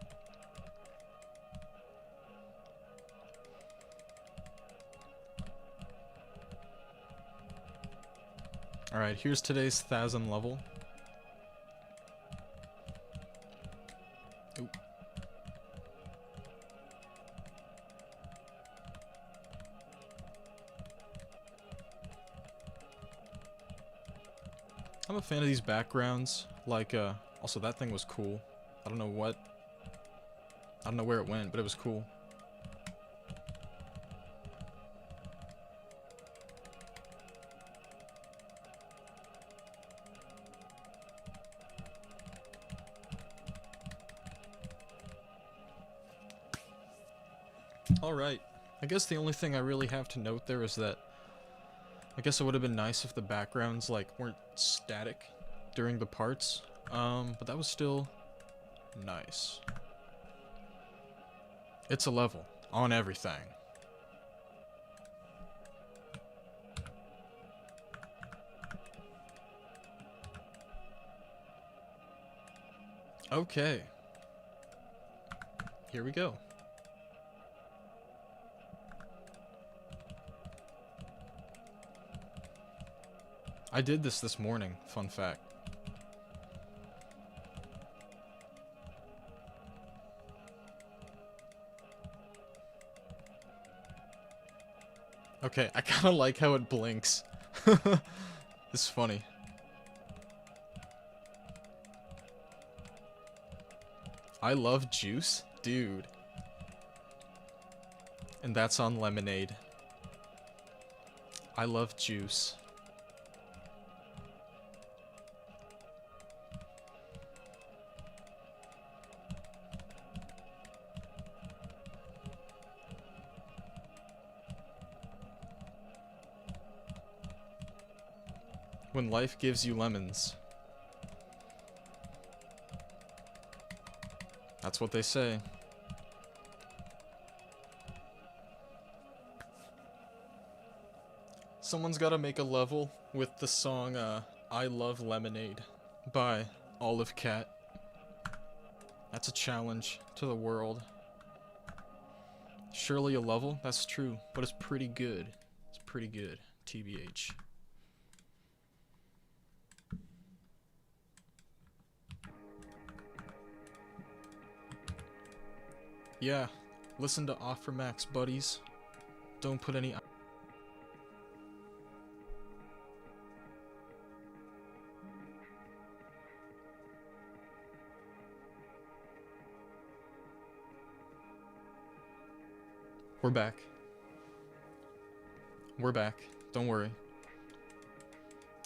Speaker 1: Alright, here's today's 1000 level. Oop. I'm a fan of these backgrounds. Like, also that thing was cool. I don't know where it went, but it was cool. Alright, I guess the only thing I really have to note there is that I guess it would have been nice if the backgrounds, like, weren't static during the parts, but that was still nice. It's a level, on everything. Okay. Here we go. I did this morning, fun fact. Okay, I kinda like how it blinks. It's funny. I love juice? Dude. And that's on Lemonade. I love juice. When life gives you lemons. That's what they say. Someone's gotta make a level with the song, I Love Lemonade by Olive Cat. That's a challenge to the world. Surely a level? That's true, but it's pretty good. It's pretty good, TBH. Yeah, listen to Offermax, buddies. Don't put any... We're back. We're back. Don't worry.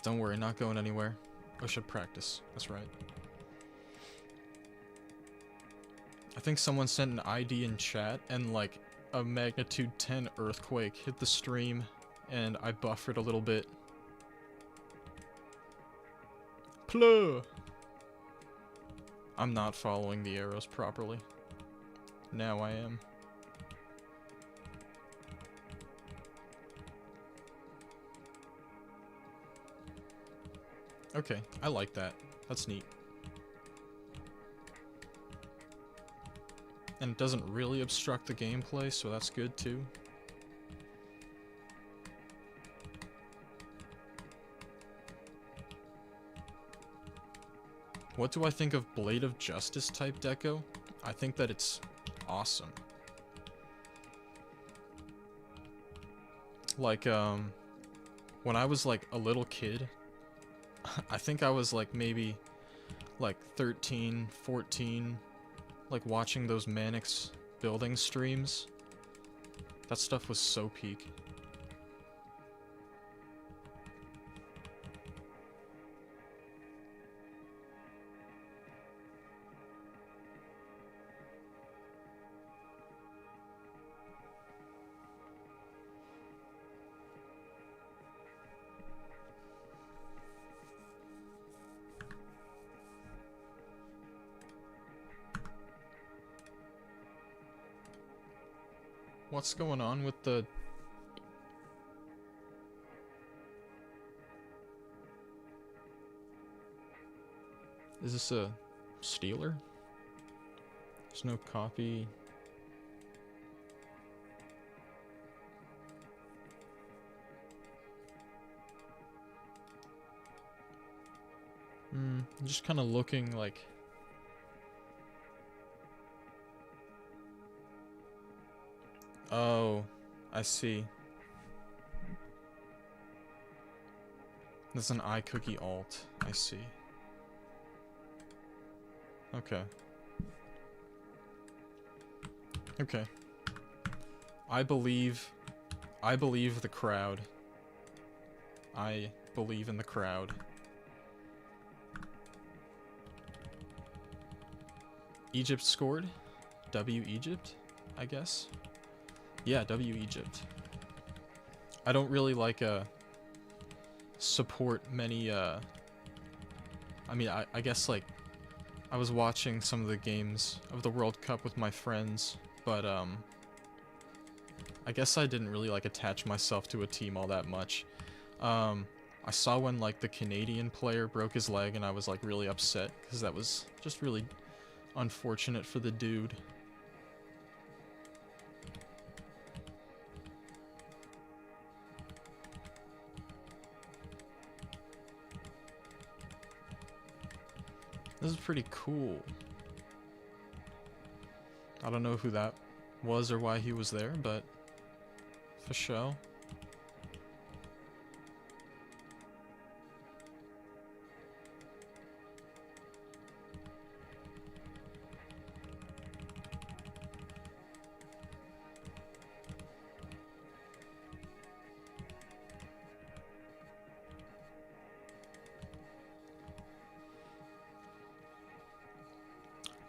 Speaker 1: Don't worry, not going anywhere. I should practice. That's right. I think someone sent an ID in chat, and, like, a magnitude 10 earthquake hit the stream, and I buffered a little bit. Pluh! I'm not following the arrows properly. Now I am. Okay, I like that. That's neat. And it doesn't really obstruct the gameplay, so that's good too. What do I think of Blade of Justice type deco? I think that it's awesome. Like, when I was like a little kid, I think I was like maybe like 13, 14, like watching those Manix building streams. That stuff was so peak. What's going on with the... Is this a Steeler? There's no copy. I'm just kind of looking like... Oh, I see. This is an iCookie alt. I see. Okay. Okay. I believe the crowd. I believe in the crowd. Egypt scored. W Egypt, I guess. Yeah, W Egypt. I don't really like support many I mean I guess like I was watching some of the games of the World Cup with my friends, but I guess I didn't really like attach myself to a team all that much. I saw when like the Canadian player broke his leg and I was like really upset because that was just really unfortunate for the dude. This is pretty cool. I don't know who that was or why he was there, but for sure.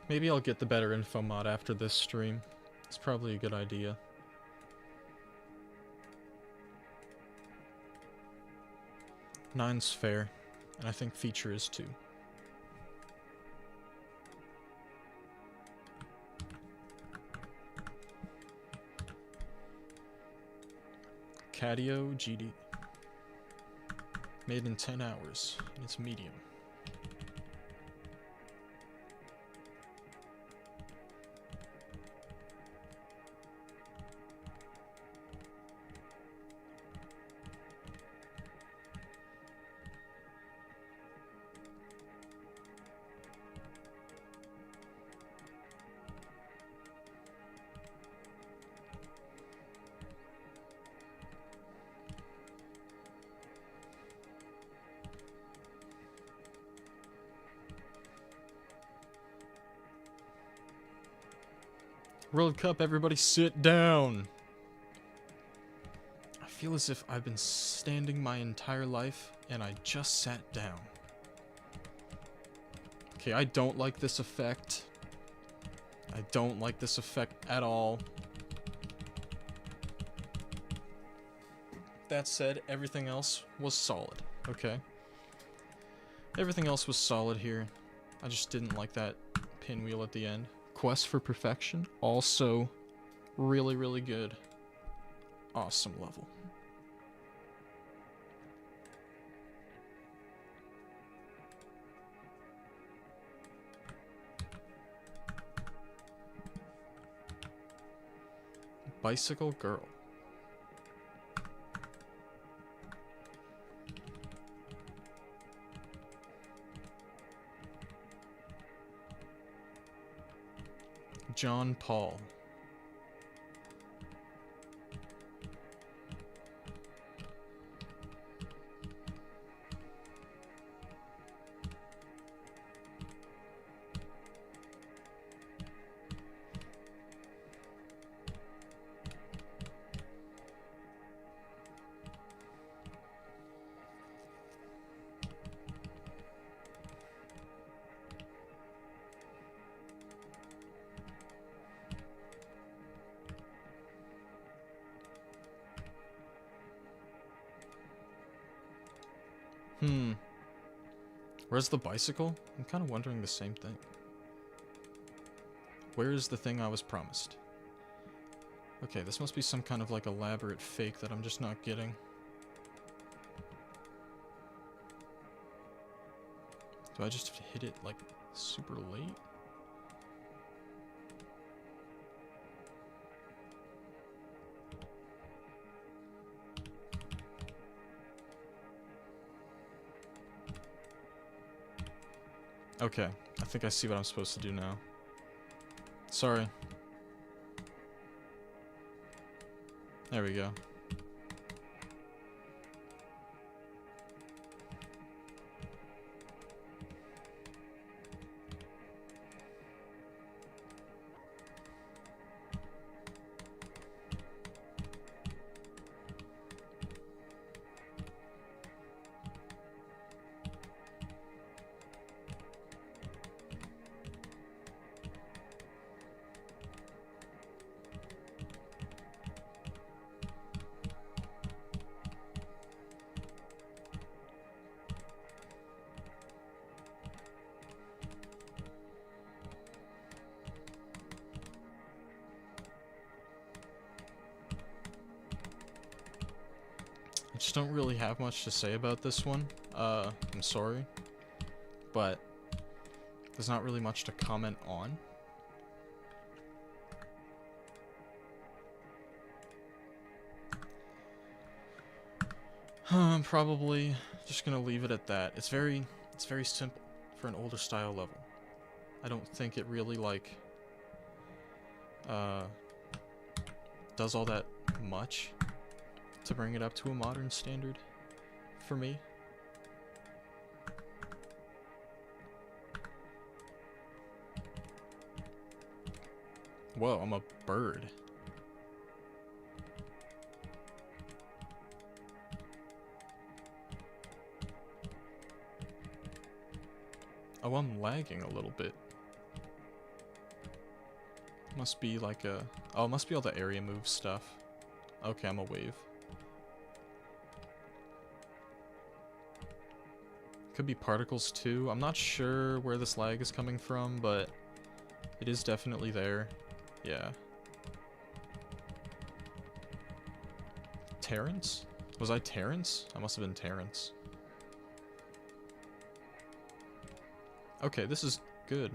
Speaker 1: Maybe I'll get the better info mod after this stream. It's probably a good idea. Nine's fair, and I think feature is too. Cadio GD. Made in 10 hours. It's medium. World Cup, everybody sit down! I feel as if I've been standing my entire life, and I just sat down. Okay, I don't like this effect. I don't like this effect at all. that said, everything else was solid, okay? Everything else was solid here. I just didn't like that pinwheel at the end. Quest for Perfection, also really, really good. Awesome level. Bicycle Girl. John Paul. Where's the bicycle? I'm kind of wondering the same thing. Where is the thing I was promised? Okay, this must be some kind of like elaborate fake that I'm just not getting. Do I just hit it like super late? Okay, I think I see what I'm supposed to do now. Sorry. There we go. I just don't really have much to say about this one. I'm sorry. But there's not really much to comment on. I'm probably just gonna leave it at that. It's very simple for an older style level. I don't think it really like does all that much to bring it up to a modern standard for me. Whoa, I'm a bird. Oh, I'm lagging a little bit. Must be like a... Oh, it must be all the area move stuff. Okay, I'm a wave. Could be particles too. I'm not sure where this lag is coming from, but it is definitely there. Yeah. Terrence? Was I Terrence? I must have been Terrence. Okay, this is good.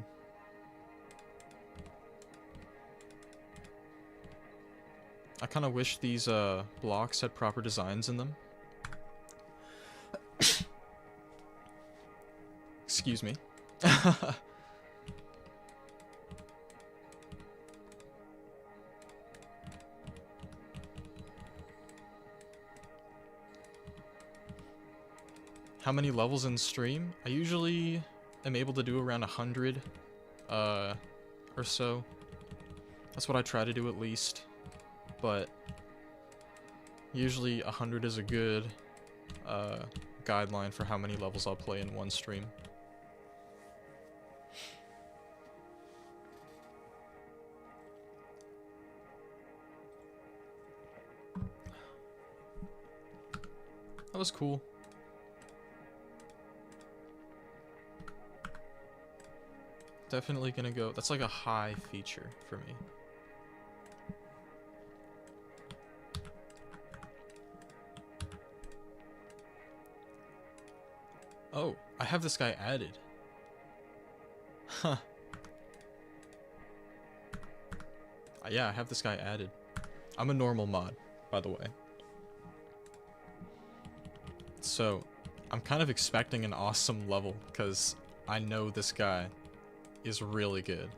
Speaker 1: I kind of wish these blocks had proper designs in them. Excuse me. How many levels in stream? I usually am able to do around 100 or so. That's what I try to do at least. But usually 100 is a good guideline for how many levels I'll play in one stream. That was cool. Definitely gonna go. That's like a high feature for me. Oh, I have this guy added. Huh. Yeah, I have this guy added. I'm a normal mod, by the way. So, I'm kind of expecting an awesome level, because I know this guy is really good.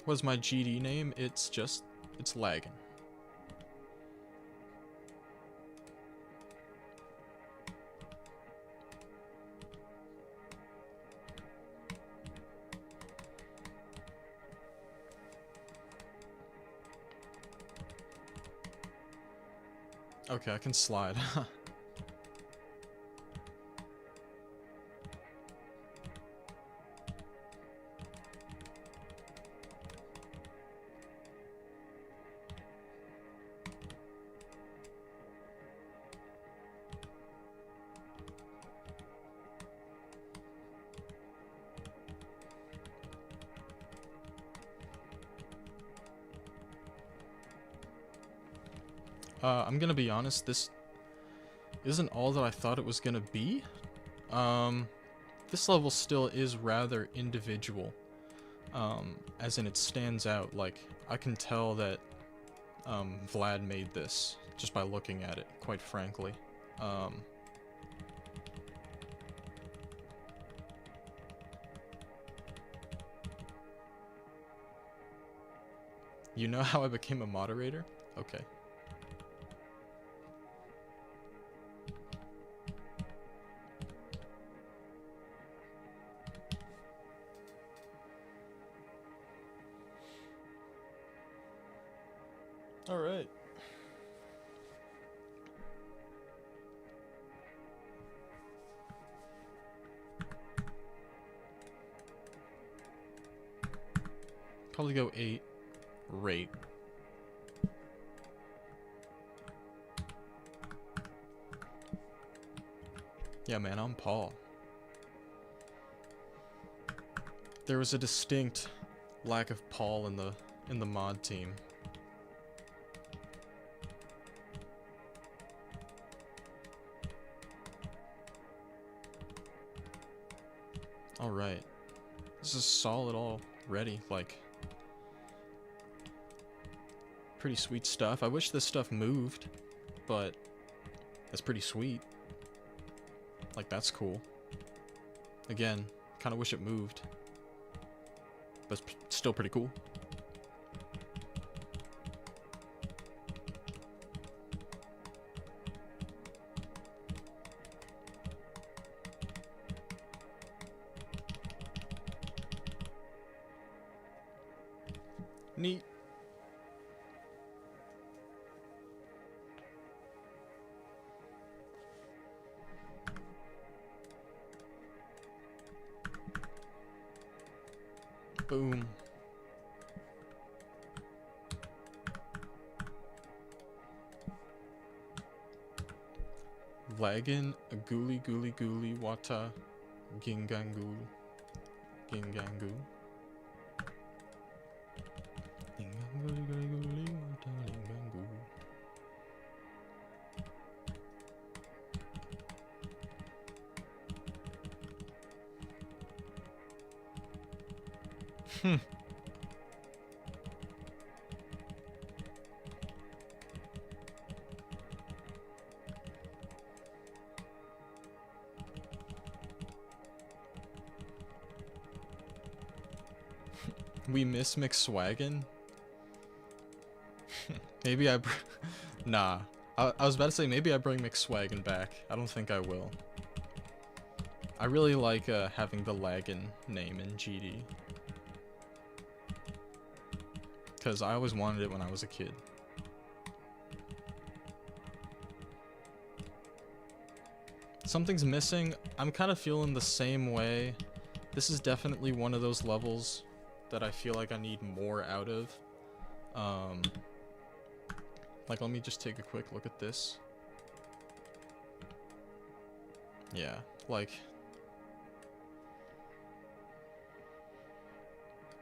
Speaker 1: What's my GD name? It's lagging. Okay, I can slide. I'm gonna be honest, this isn't all that I thought it was gonna be. This level still is rather individual. As in it stands out, like, I can tell that, Vlad made this, just by looking at it, quite frankly. You know how I became a moderator? Okay. All right. Probably go 8. Rate. Yeah, man, I'm Paul. There was a distinct lack of Paul in the mod team. Alright. This is solid already, like, pretty sweet stuff. I wish this stuff moved, but that's pretty sweet. Like, that's cool. Again, kind of wish it moved, but it's still pretty cool. Neat. Boom. Laggin, Aguli Guli Guli Wata Gingangu Gingangu. Hmm. We miss McSwaggin? Maybe I nah. I was about to say maybe I bring McSwaggin back. I don't think I will. I really like having the Lagan name in GD. Because I always wanted it when I was a kid. Something's missing. I'm kind of feeling the same way. This is definitely one of those levels that I feel like I need more out of. Like, let me just take a quick look at this. Yeah, like...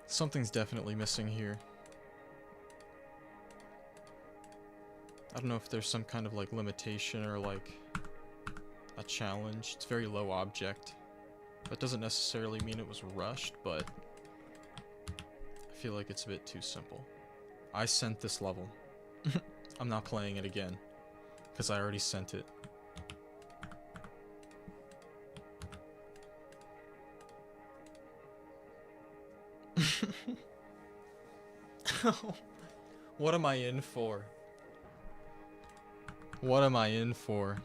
Speaker 1: something's definitely missing here. I don't know if there's some kind of, like, limitation or, like, a challenge. It's very low object. That doesn't necessarily mean it was rushed, but I feel like it's a bit too simple. I sent this level. I'm not playing it again, because I already sent it. What am I in for? What am I in for?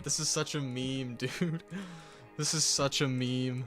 Speaker 1: This is such a meme, dude. This is such a meme.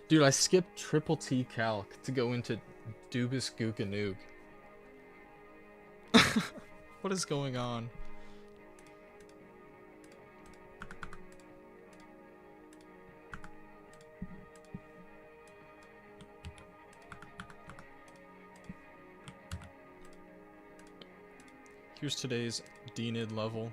Speaker 1: Dude, I skipped Triple T Calc to go into Dubus Gookanoog. What is going on? Here's today's DNID level.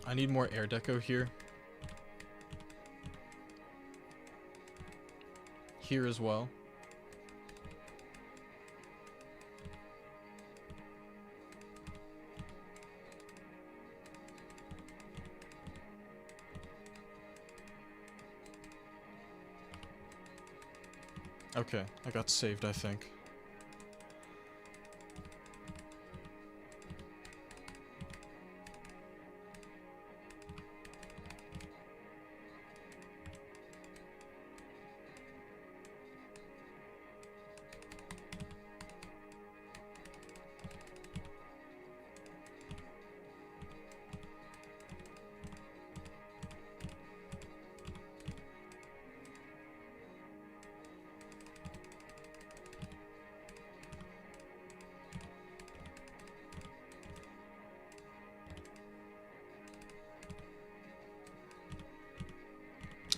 Speaker 1: I need more air deco here. Here as well. Okay, I got saved, I think.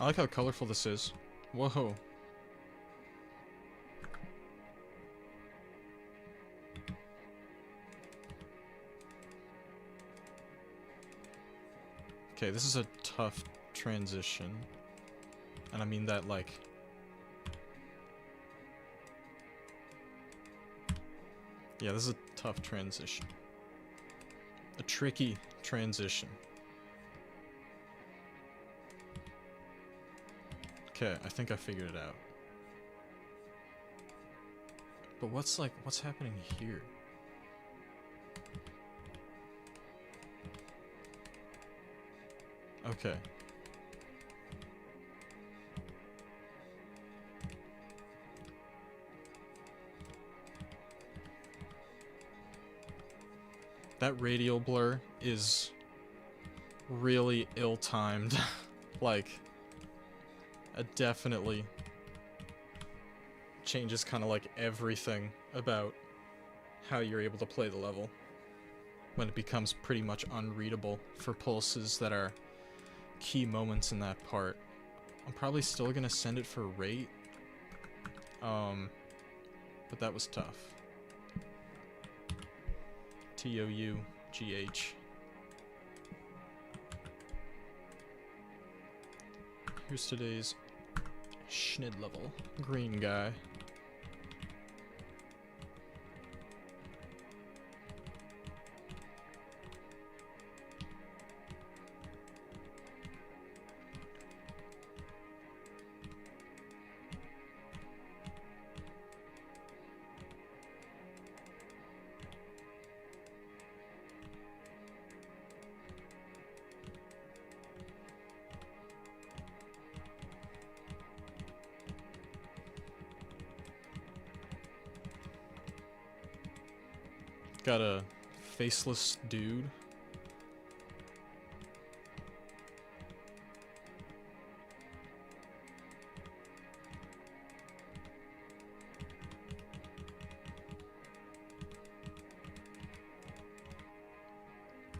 Speaker 1: I like how colorful this is. Whoa. Okay, this is a tough transition. And I mean that, like... yeah, this is a tough transition. A tricky transition. Okay, I think I figured it out. But what's happening here? Okay. That radial blur is really ill-timed. Like, definitely changes kind of like everything about how you're able to play the level when it becomes pretty much unreadable for pulses that are key moments in that part. I'm probably still gonna send it for rate, but that was tough. TOUGH. Here's today's Schnidd level. Green guy. Got a faceless dude.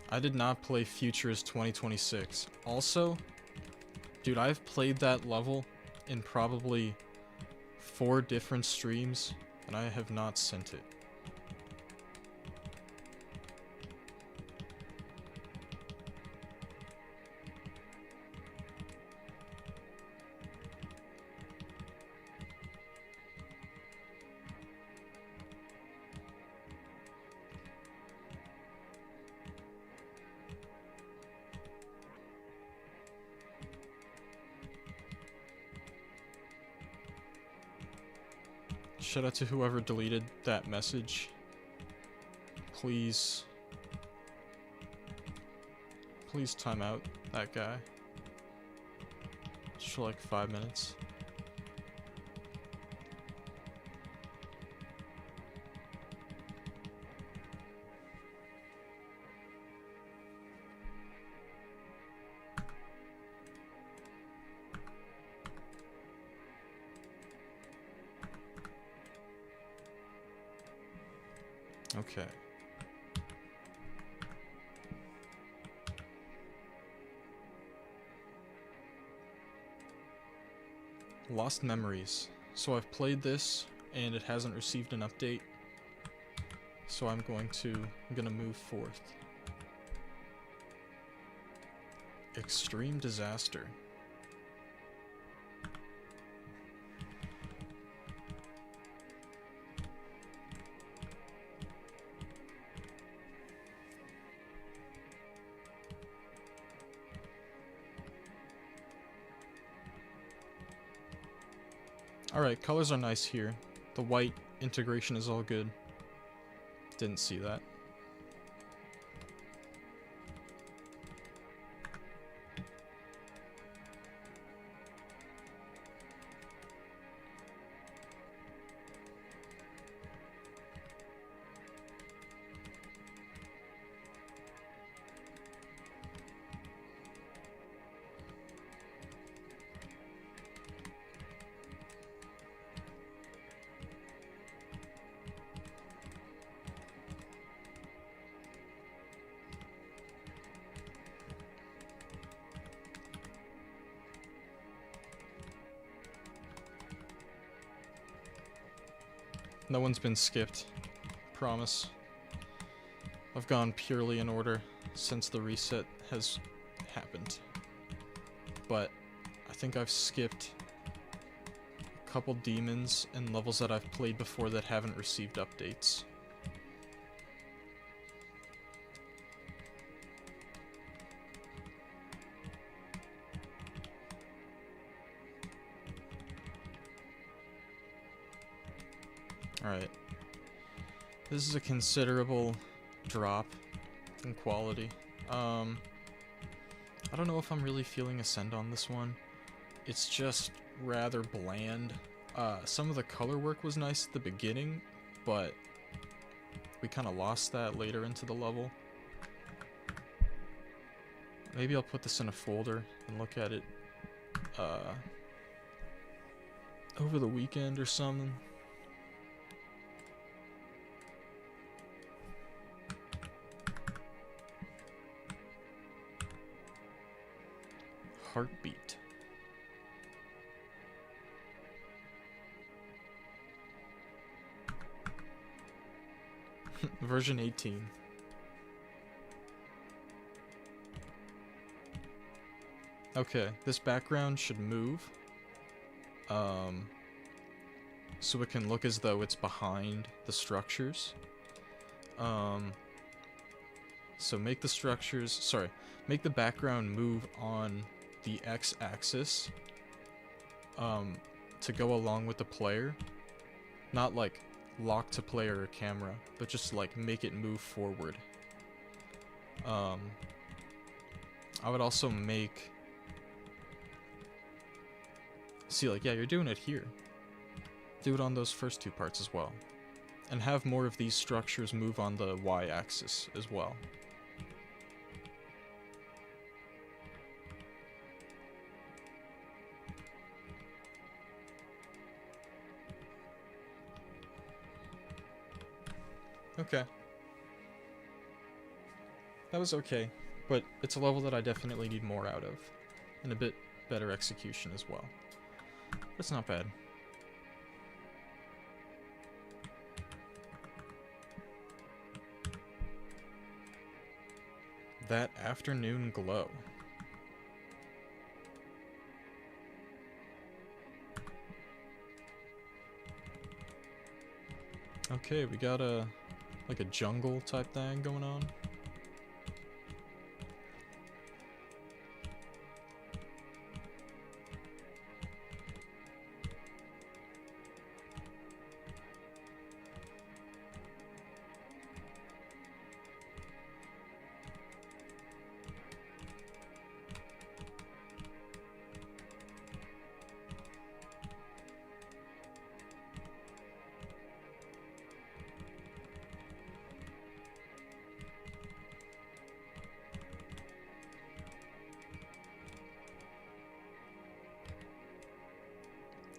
Speaker 1: I did not play Futures 2026. Also, dude, I've played that level in probably 4 different streams, and I have not sent it. Shout out to whoever deleted that message. Please time out that guy. Just for like 5 minutes. Okay. Lost Memories. So I've played this and it hasn't received an update. So I'm gonna move forth. Extreme Disaster. Alright, colors are nice here. The white integration is all good. Didn't see that. No one's been skipped. Promise. I've gone purely in order since the reset has happened. But I think I've skipped a couple demons and levels that I've played before that haven't received updates. Alright. This is a considerable drop in quality. I don't know if I'm really feeling Ascend on this one. It's just rather bland. Some of the color work was nice at the beginning, but we kind of lost that later into the level. Maybe I'll put this in a folder and look at it over the weekend or something. Heartbeat. Version 18. Okay, this background should move. So it can look as though it's behind the structures. So make the structures, sorry, make the background move on the x-axis to go along with the player. Not like lock to player or camera, but just like make it move forward. I would also make, see, like, yeah, you're doing it here. Do it on those first two parts as well. And have more of these structures move on the y-axis as well. Okay. That was okay, but it's a level that I definitely need more out of. And a bit better execution as well. That's not bad. That afternoon glow. Okay, we got a like a jungle type thing going on.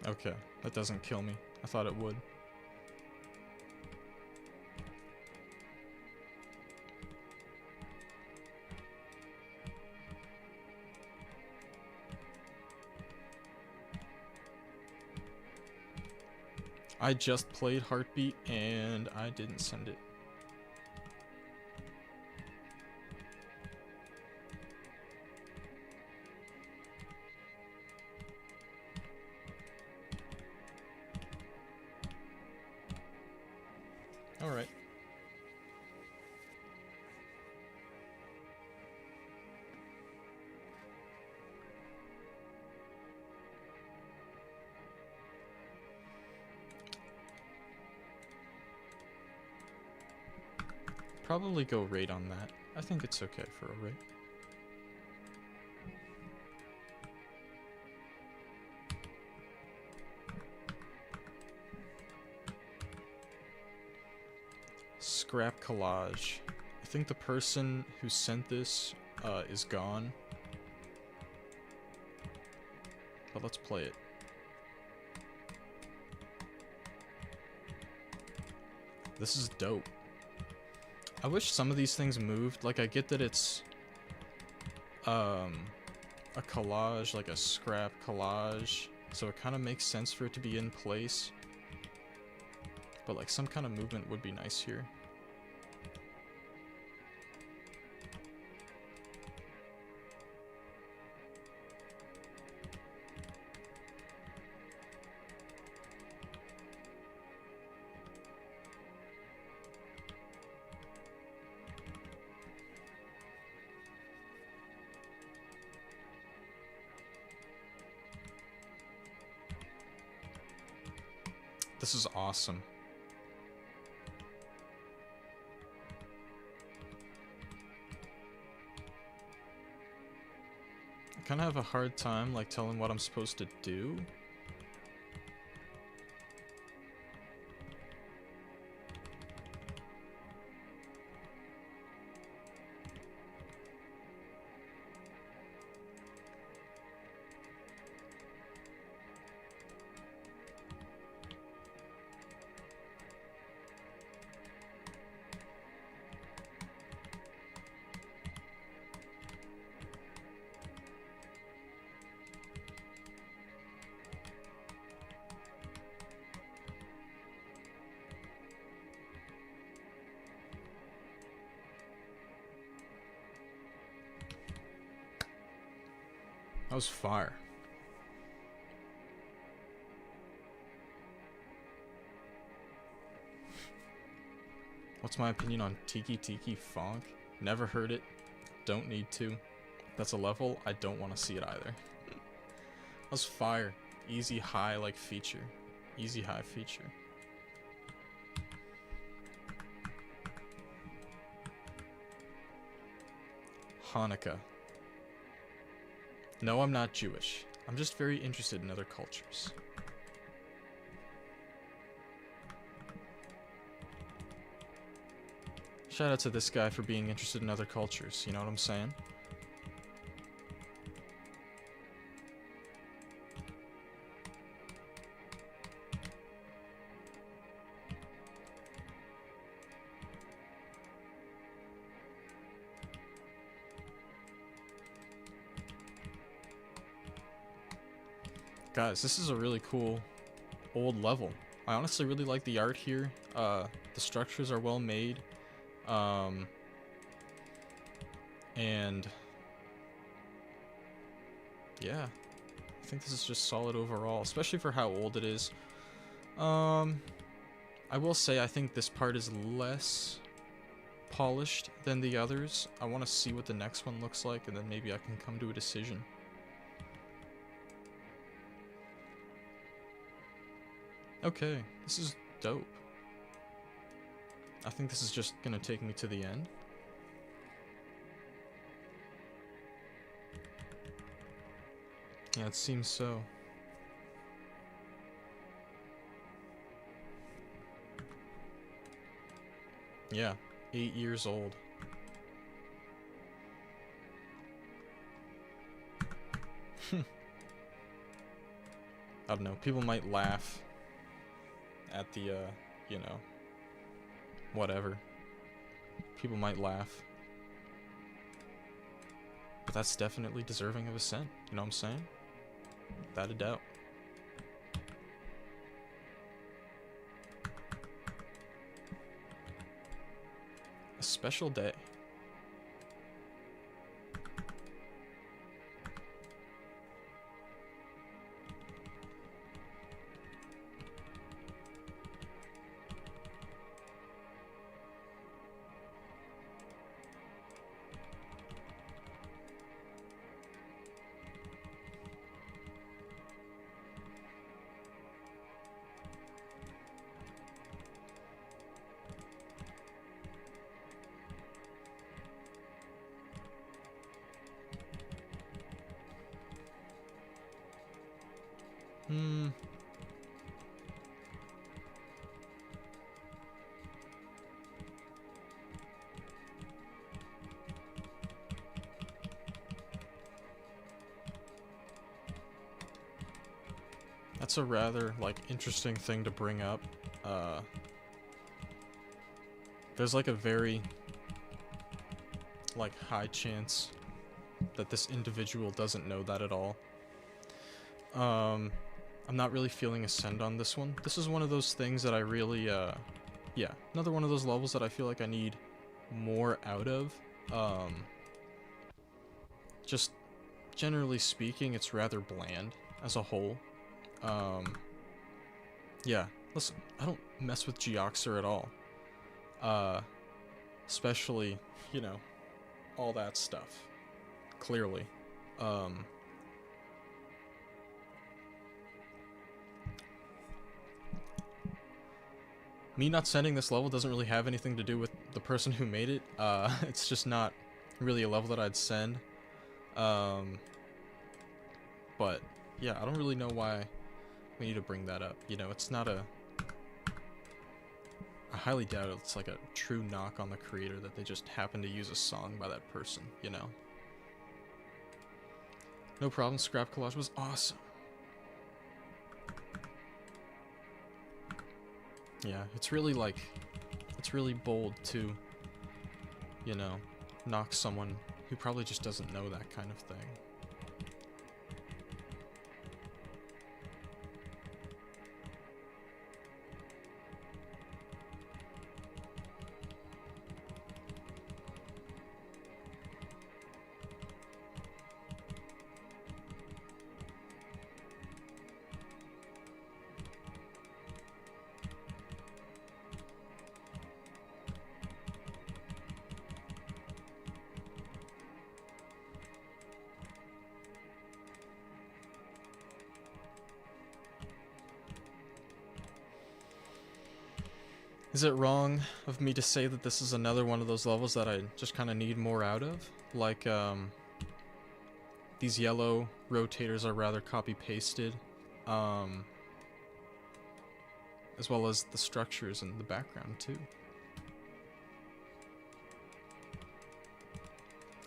Speaker 1: Okay, that doesn't kill me. I thought it would. I just played Heartbeat and I didn't send it. Alright. Probably go rate on that. I think it's okay for a rate. Scrap collage. I think the person who sent this is gone. But let's play it. This is dope. I wish some of these things moved. Like, I get that it's a collage, like a scrap collage, so it kind of makes sense for it to be in place. But like some kind of movement would be nice here. This is awesome. I kind of have a hard time like telling what I'm supposed to do. That was fire. What's my opinion on Tiki Tiki Fonk? Never heard it. Don't need to. That's a level I don't want to see it either. That was fire. Easy high like feature. Easy high feature. Hanukkah. No, I'm not Jewish. I'm just very interested in other cultures. Shout out to this guy for being interested in other cultures, you know what I'm saying? Guys, this is a really cool old level. I honestly really like the art here. The structures are well made. And yeah, I think this is just solid overall, especially for how old it is. I will say I think this part is less polished than the others. I want to see what the next one looks like, and then maybe I can come to a decision. Okay, this is dope. I think this is just gonna take me to the end. Yeah, it seems so. Yeah, 8 years old. I don't know, people might laugh at the, you know, whatever. People might laugh. But that's definitely deserving of a cent, you know what I'm saying? Without a doubt. A special day. That's a rather, like, interesting thing to bring up. There's, like, a very, like, high chance that this individual doesn't know that at all. I'm not really feeling Ascend on this one. This is one of those things that I really, yeah, another one of those levels that I feel like I need more out of. Just generally speaking, it's rather bland as a whole. Yeah, listen, I don't mess with Geoxer at all. Especially, you know, all that stuff. Clearly. Me not sending this level doesn't really have anything to do with the person who made it. It's just not really a level that I'd send. But, yeah, I don't really know why we need to bring that up. You know, it's not a... I highly doubt it's like a true knock on the creator that they just happen to use a song by that person, you know? No problem, Scrap Collage was awesome. Yeah, it's really like... It's really bold to, you know, knock someone who probably just doesn't know that kind of thing. Is it wrong of me to say that this is another one of those levels that I just kind of need more out of? Like, these yellow rotators are rather copy-pasted, as well as the structures in the background, too.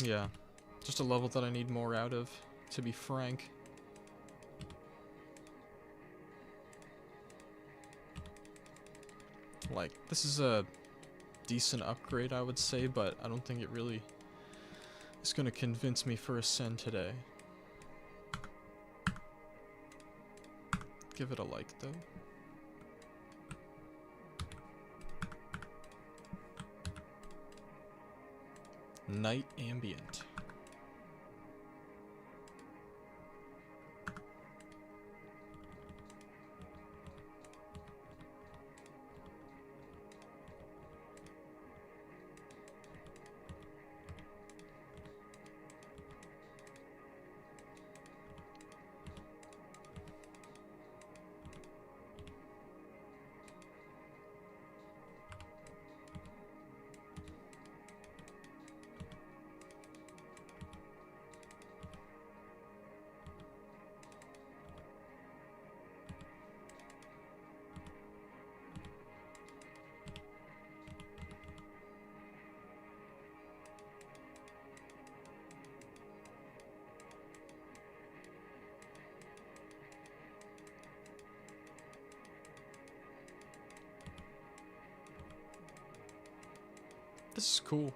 Speaker 1: Yeah, just a level that I need more out of, to be frank. Like, this is a decent upgrade, I would say, but I don't think it really is going to convince me for Ascend today. Give it a like, though. Night Ambient. This is cool.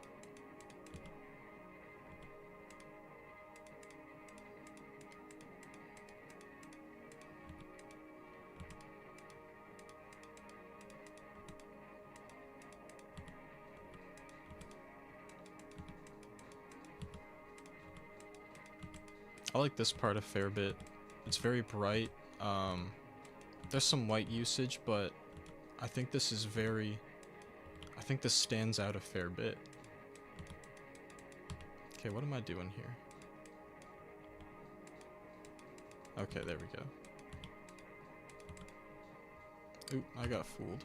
Speaker 1: I like this part a fair bit. It's very bright. There's some white usage, but I think this is very... I think this stands out a fair bit. Okay, what am I doing here? Okay, there we go. Oop, I got fooled.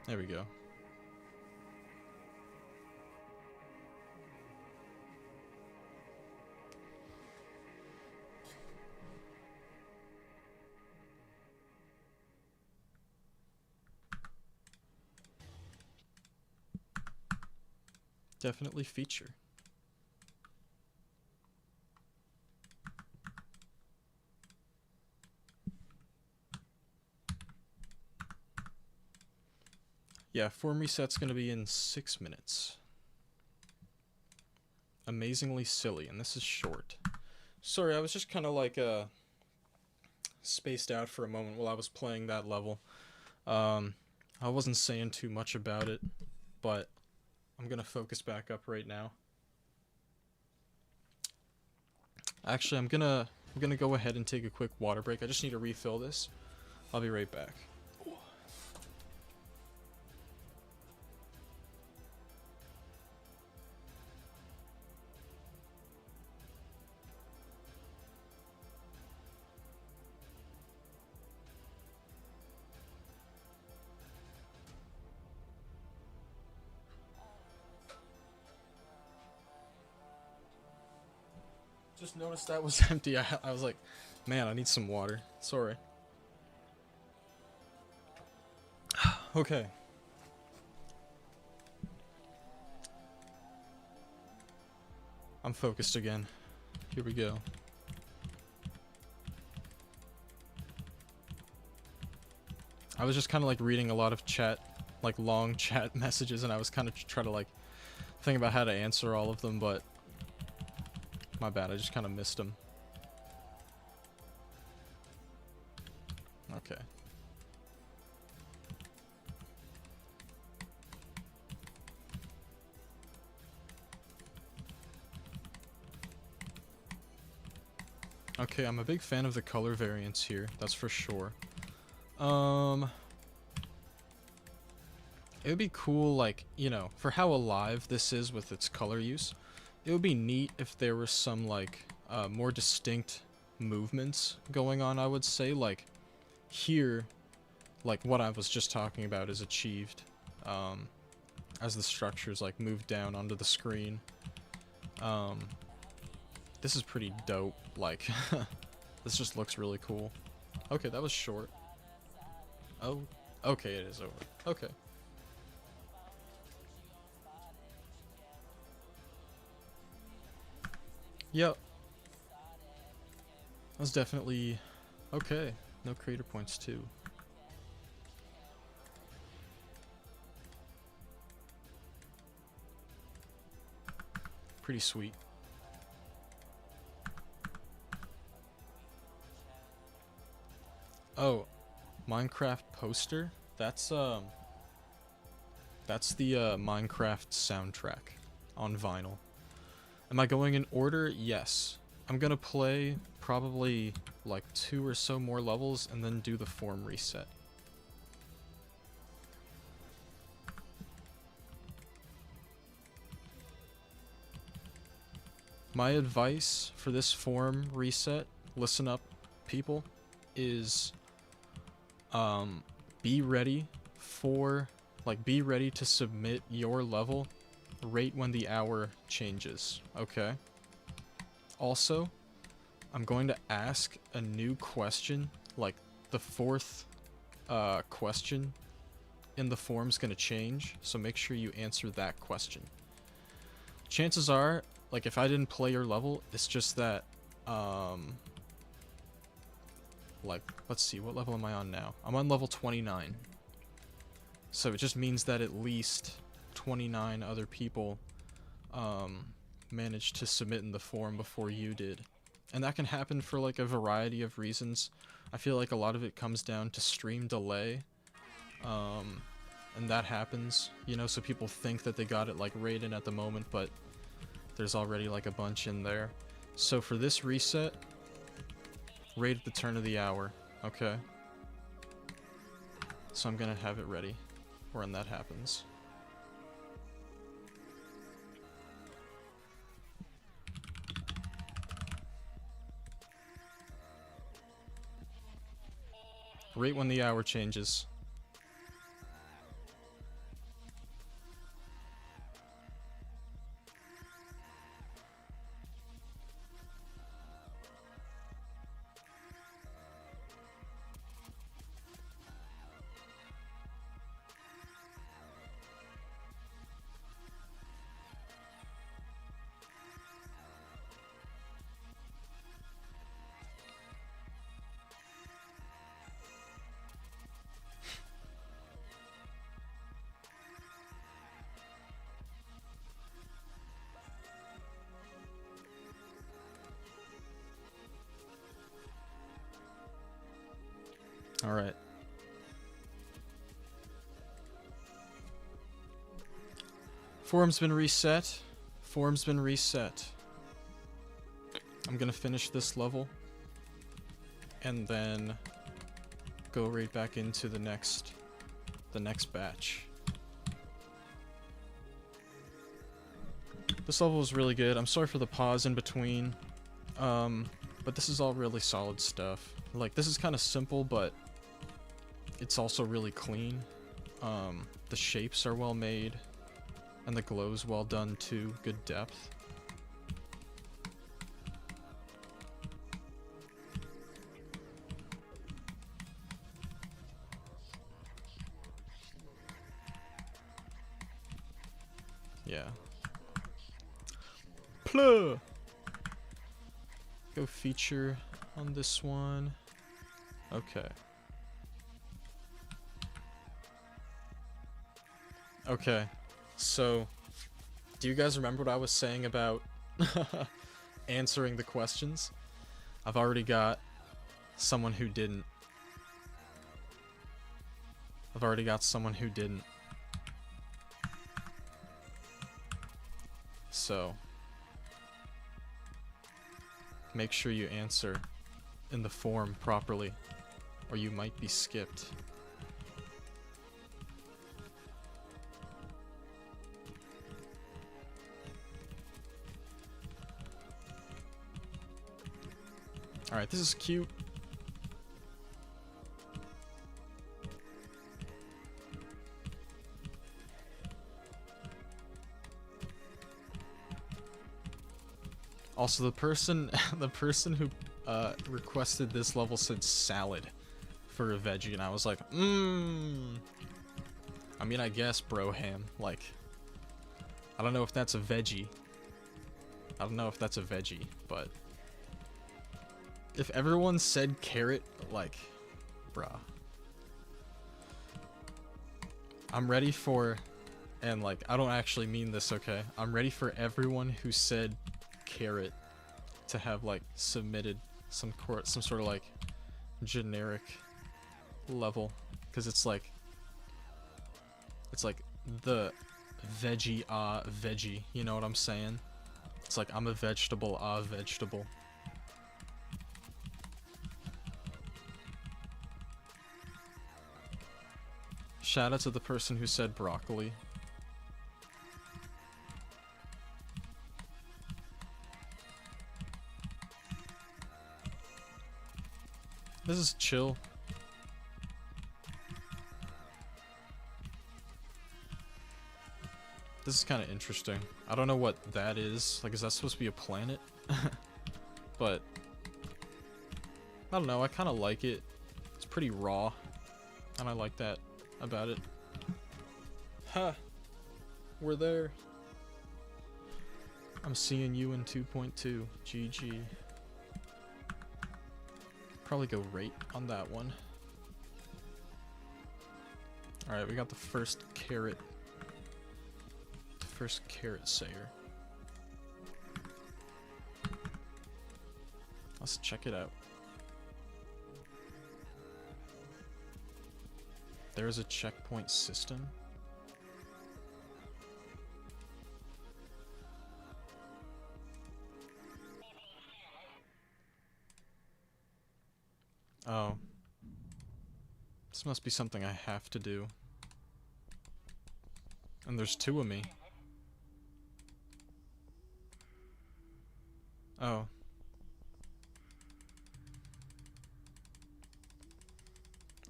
Speaker 1: There we go. Definitely feature. Yeah, form reset's gonna be in 6 minutes. Amazingly silly, and this is short. Sorry, I was just kind of like spaced out for a moment while I was playing that level. I wasn't saying too much about it, but I'm gonna focus back up right now. Actually, I'm gonna go ahead and take a quick water break. I just need to refill this. I'll be right back. Just noticed that was empty. I was like, man, I need some water. Sorry. Okay. I'm focused again. Here we go. I was just kind of like reading a lot of chat, like long chat messages, and I was kind of trying to like think about how to answer all of them, but my bad, I just kind of missed them. Okay. Okay, I'm a big fan of the color variants here, that's for sure. It would be cool, like, you know, for how alive this is with its color use, it would be neat if there was some, like, more distinct movements going on, I would say. Like, here, like, what I was just talking about is achieved, as the structures, like, move down onto the screen. This is pretty dope, like, this just looks really cool. Okay, that was short. Oh, okay, it is over. Okay. Yep. That's definitely... Okay. No creator points, too. Pretty sweet. Oh, Minecraft poster? That's the Minecraft soundtrack on vinyl. Am I going in order? Yes. I'm gonna play probably like 2 or so more levels and then do the form reset. My advice for this form reset, listen up people, is be ready to submit your level right when the hour changes, okay? Also, I'm going to ask a new question, like the 4th question in the form's gonna change, so make sure you answer that question. Chances are, like, if I didn't play your level, it's just that, like, let's see, what level am I on now? I'm on level 29. So it just means that at least 29 other people managed to submit in the form before you did. And that can happen for, like, a variety of reasons. I feel like a lot of it comes down to stream delay. And that happens, you know, so people think that they got it, like, right in at the moment, but there's already, like, a bunch in there. So for this reset, right at the turn of the hour, okay? So I'm gonna have it ready for when that happens. Right when the hour changes. Alright. Form's been reset. Form's been reset. I'm gonna finish this level. And then go right back into the next batch. This level was really good. I'm sorry for the pause in between. But this is all really solid stuff. Like, this is kind of simple, but it's also really clean. The shapes are well made, and the glow's well done too. Good depth. Yeah. Pluh! Go feature on this one. Okay. Okay. So, do you guys remember what I was saying about answering the questions? I've already got someone who didn't. So, make sure you answer in the form properly, or you might be skipped. Alright, this is cute. Also, the person who requested this level said salad for a veggie, and I was like, I mean, I guess broham, like, I don't know if that's a veggie. I don't know if that's a veggie, but if everyone said carrot, like, bruh. I'm ready for, and like, I don't actually mean this, okay? I'm ready for everyone who said carrot to have like submitted some sort of like generic level, because it's like the veggie veggie, you know what I'm saying? It's like I'm a vegetable vegetable. Shout out to the person who said broccoli. This is chill. This is kind of interesting. I don't know what that is. Like, is that supposed to be a planet? But I don't know. I kind of like it. It's pretty raw, and I like that about it. Ha! We're there. I'm seeing you in 2.2. GG. Probably go rate on that one. Alright, we got the first carrot. The first carrot sayer. Let's check it out. There's a checkpoint system. Oh. This must be something I have to do. And there's two of me. Oh.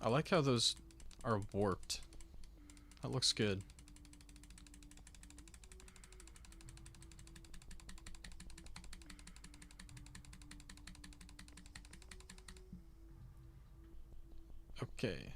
Speaker 1: I like how those are warped. That looks good. Okay.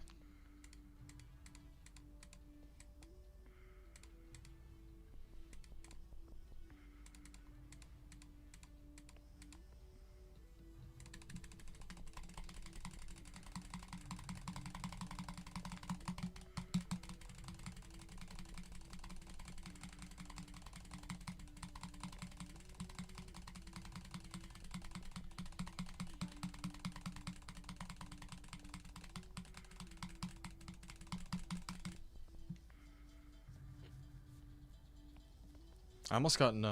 Speaker 1: I almost got in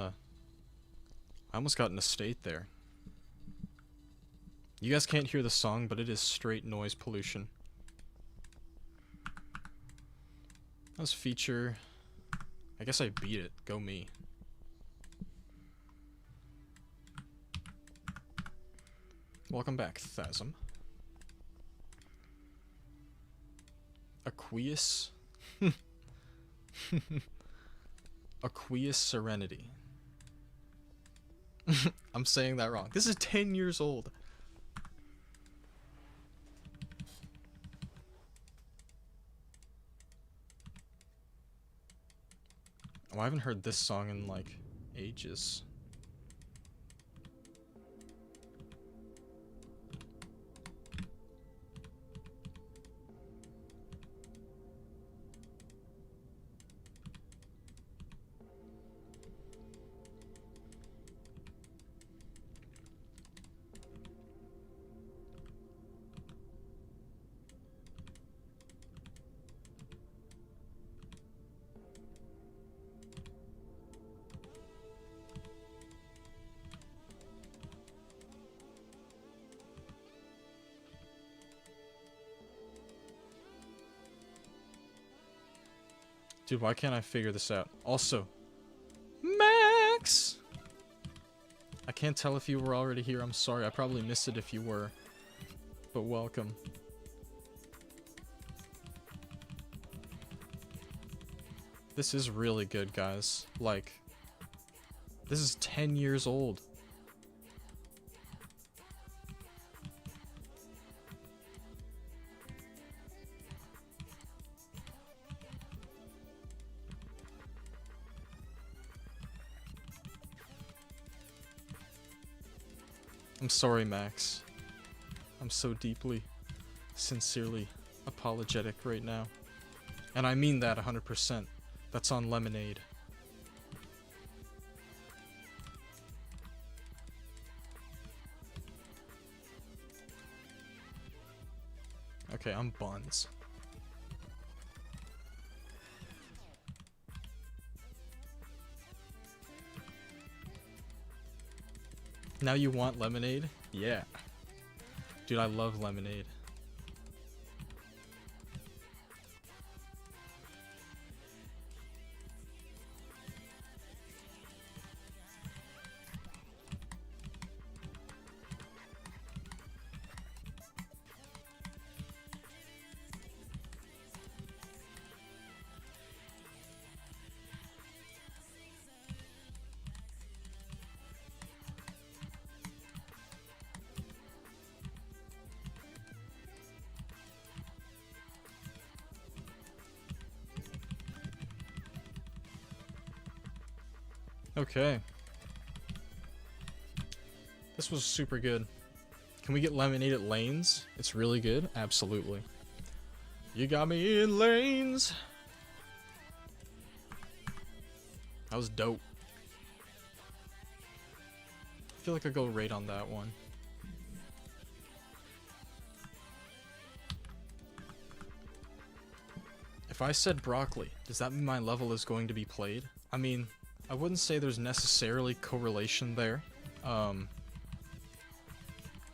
Speaker 1: a state there. You guys can't hear the song, but it is straight noise pollution. Let's feature. I guess I beat it. Go me. Welcome back, Thasm. Aqueous. Aqueous Serenity. I'm saying that wrong. This is 10 years old. Oh, I haven't heard this song in like ages. Dude, why can't I figure this out? Also, Max! can't tell if you were already here. I'm sorry. I probably missed it if you were. But welcome. This is really good, guys. Like, this is 10 years old. I'm sorry, Max. I'm so deeply, sincerely apologetic right now. And I mean that 100%. That's on Lemonade. Okay, I'm Buns. Now you want Lemonade? Yeah. Dude, I love Lemonade. Okay. This was super good. Can we get Lemonade at lanes? It's really good? Absolutely. You got me in lanes! That was dope. I feel like I go right on that one. If I said broccoli, does that mean my level is going to be played? I mean, I wouldn't say there's necessarily correlation there. I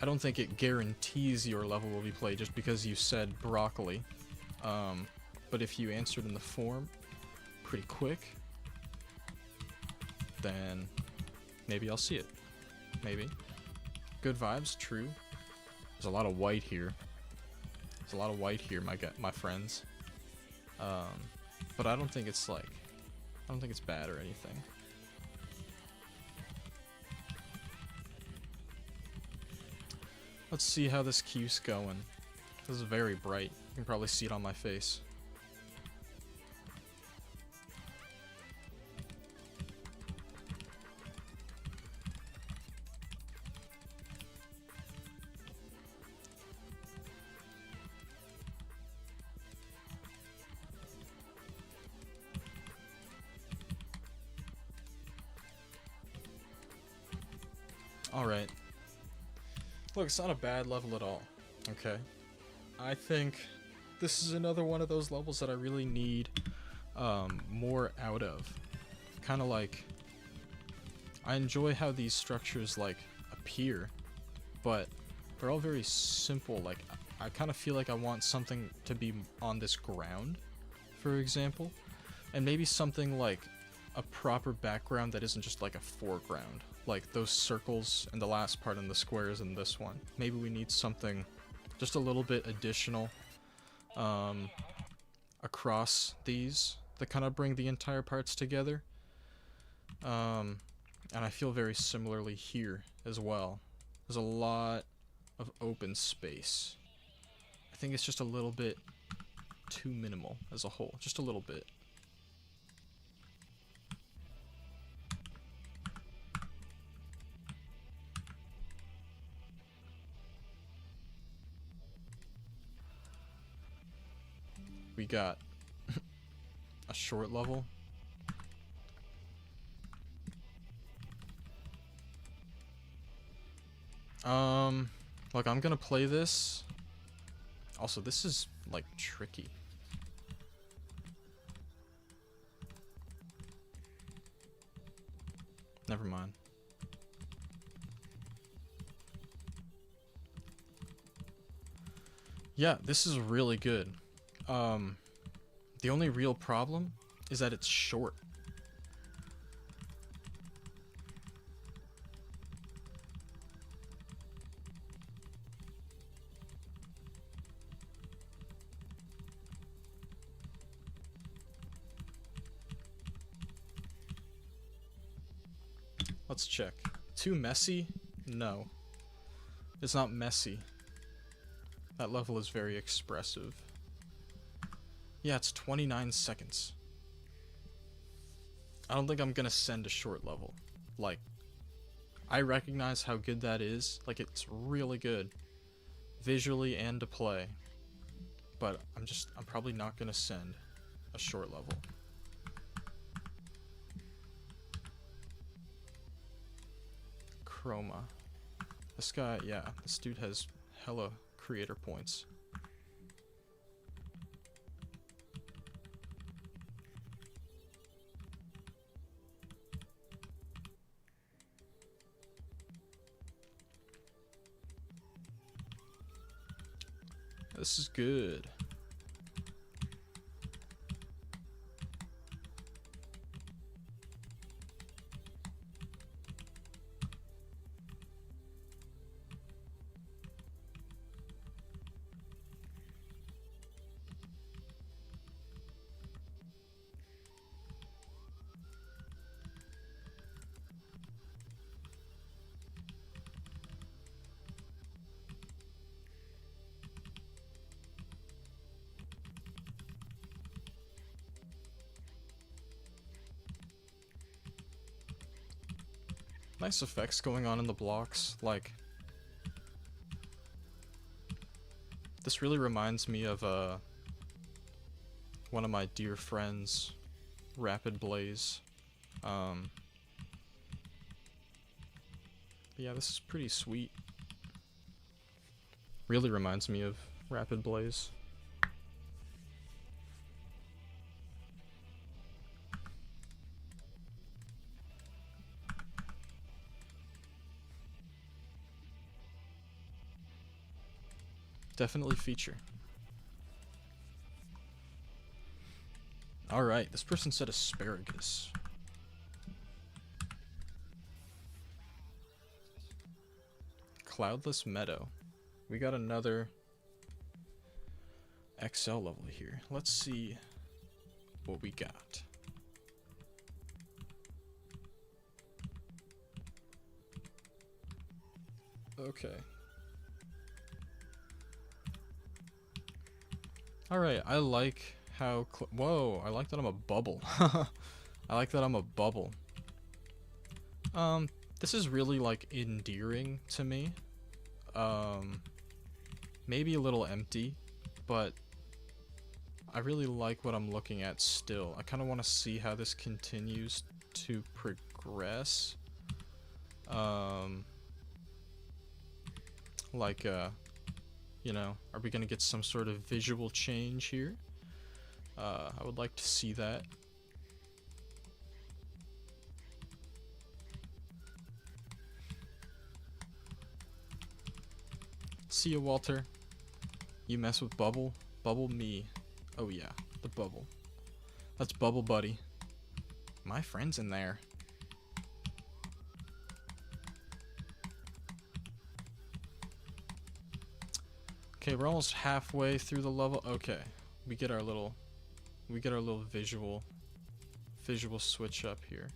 Speaker 1: don't think it guarantees your level will be played just because you said broccoli. But if you answered in the form pretty quick, then maybe I'll see it. Maybe. Good vibes, true. There's a lot of white here. There's a lot of white here, my friends. But I don't think it's like, I don't think it's bad or anything. Let's see how this queue's going. This is very bright. You can probably see it on my face. Alright. Look, it's not a bad level at all. Okay. I think this is another one of those levels that I really need more out of. Kind of like, I enjoy how these structures like appear, but they're all very simple. Like, I kind of feel like I want something to be on this ground, for example, and maybe something like a proper background that isn't just like a foreground, like those circles and the last part and the squares in this one. Maybe we need something just a little bit additional across these that kind of bring the entire parts together. And I feel very similarly here as well. There's a lot of open space. I think it's just a little bit too minimal as a whole, just a little bit. We got a short level. Look, I'm gonna play this. Also, this is like tricky. Never mind. Yeah, this is really good. The only real problem is that it's short. let's check. Too messy? No. It's not messy. That level is very expressive. Yeah, it's 29 seconds. I don't think I'm gonna send a short level. Like, I recognize how good that is. Like, it's really good. Visually and to play. But I'm probably not gonna send a short level. Chroma. This guy, yeah, this dude has hella creator points. This is good. Nice effects going on in the blocks, like... This really reminds me of, one of my dear friends, Rapid Blaze. Yeah, this is pretty sweet. Really reminds me of Rapid Blaze. Definitely feature. Alright, this person said asparagus. Cloudless Meadow. We got another XL level here. Let's see what we got. Okay. Alright, I like how... Whoa, I like that I'm a bubble. I like that I'm a bubble. This is really, like, endearing to me. Maybe a little empty, but I really like what I'm looking at still. I kind of want to see how this continues to progress. You know, are we gonna get some sort of visual change here? I would like to see that. See ya, Walter. You mess with Bubble? Bubble me. Oh yeah, the Bubble. That's Bubble Buddy. My friend's in there. Okay, we're almost halfway through the level. Okay, we get our little visual switch up here.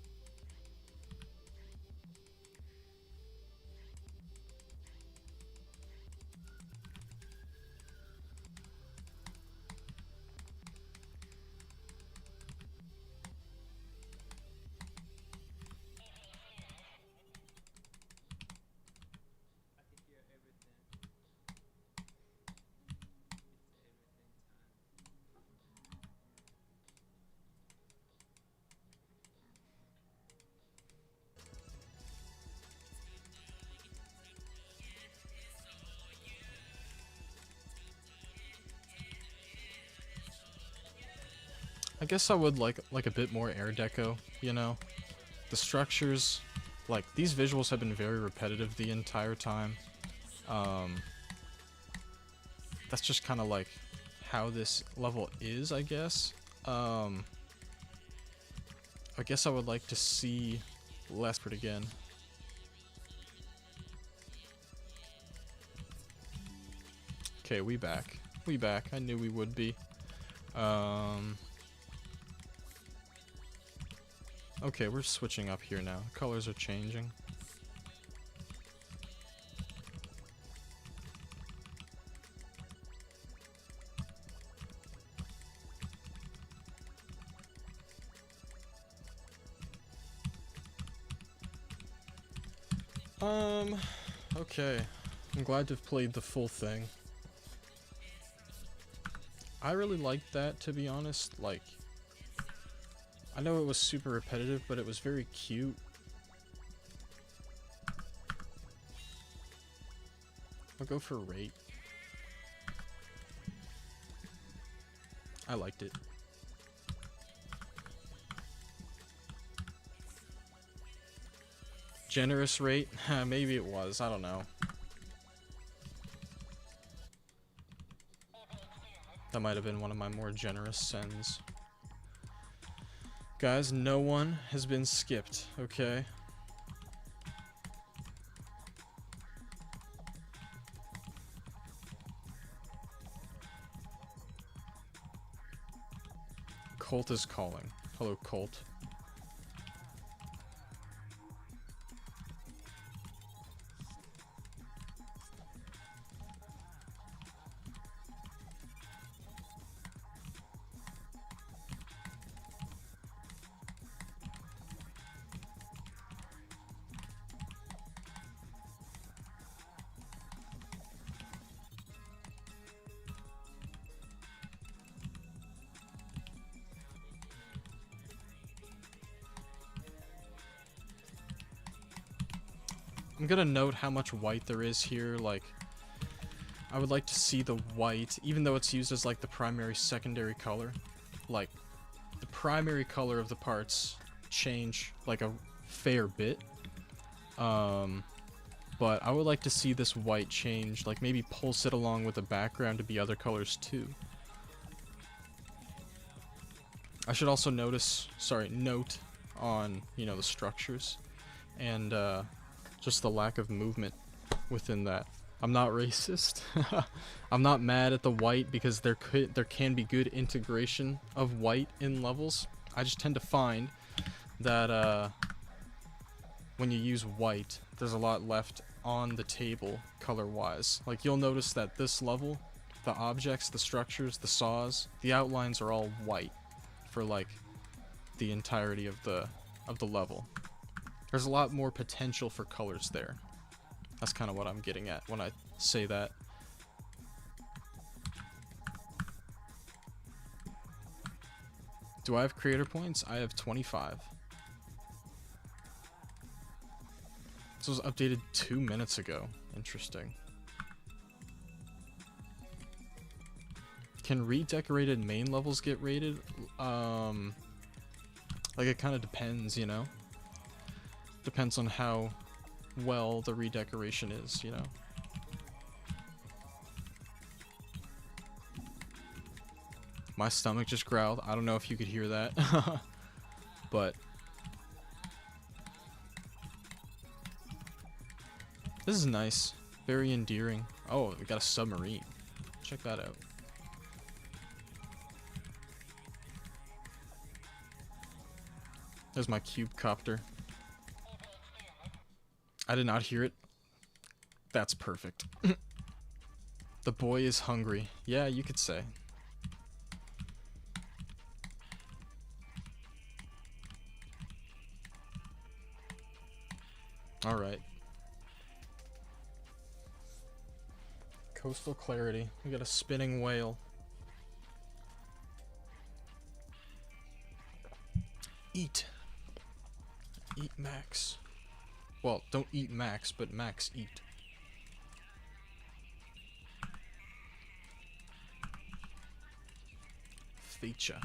Speaker 1: I guess I would like a bit more air deco, you know? The structures, like, these visuals have been very repetitive the entire time. That's just kind of like how this level is, I guess. I guess I would like to see less part again. Okay, we back. We back. I knew we would be. Okay, we're switching up here now. Colors are changing. Okay. I'm glad to have played the full thing. I really liked that, to be honest. Like, I know it was super repetitive, but it was very cute. I'll go for rate. I liked it. Generous rate? Maybe it was, I don't know. That might have been one of my more generous sends. Guys, no one has been skipped, okay? Colt is calling. Hello, Colt. I'm gonna note how much white there is here. Like, I would like to see the white, even though it's used as like the primary secondary color. Like, the primary color of the parts change like a fair bit. But I would like to see this white change, like maybe pulse it along with the background to be other colors too. I should also note on, you know, the structures and just the lack of movement within that. I'm not racist. I'm not mad at the white because there can be good integration of white in levels. I just tend to find that when you use white, there's a lot left on the table color-wise. Like, you'll notice that this level, the objects, the structures, the saws, the outlines are all white for like the entirety of the level. There's a lot more potential for colors there. That's kind of what I'm getting at when I say that. Do I have creator points? I have 25. This was updated 2 minutes ago. Interesting. Can redecorated main levels get rated? Like, it kind of depends, you know? Depends on how well the redecoration is, you know? My stomach just growled. I don't know if you could hear that. But this is nice. Very endearing. Oh, we got a submarine. Check that out. There's my cube copter. I did not hear it. That's perfect. The boy is hungry. Yeah, you could say. Alright. Coastal clarity. We got a spinning whale. Eat. Eat Max. Well, don't eat Max, but Max eat. Feature.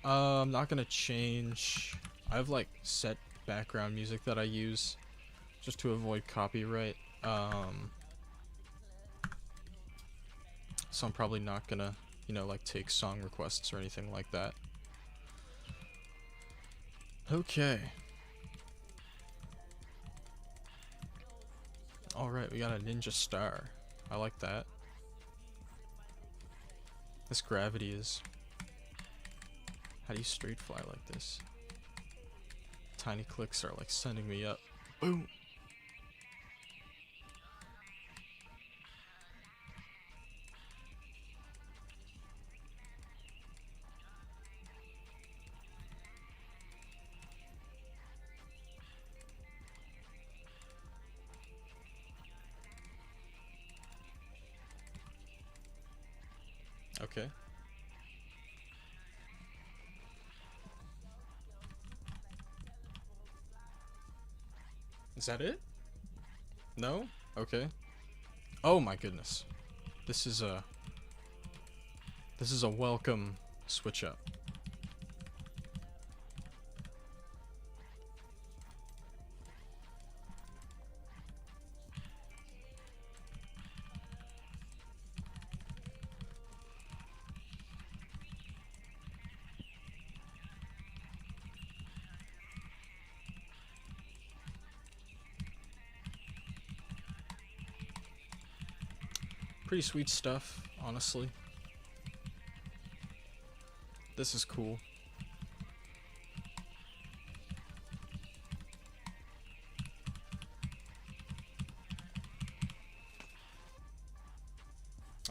Speaker 1: I'm not gonna change. I have like set background music that I use just to avoid copyright. So I'm probably not gonna, you know, like take song requests or anything like that. Okay. Alright, we got a ninja star. I like that. This gravity is... How do you straight fly like this? Tiny clicks are like sending me up. Boom! Okay. Is that it? No? Okay. Oh my goodness. This is a welcome switch up. Pretty sweet stuff, honestly. This is cool.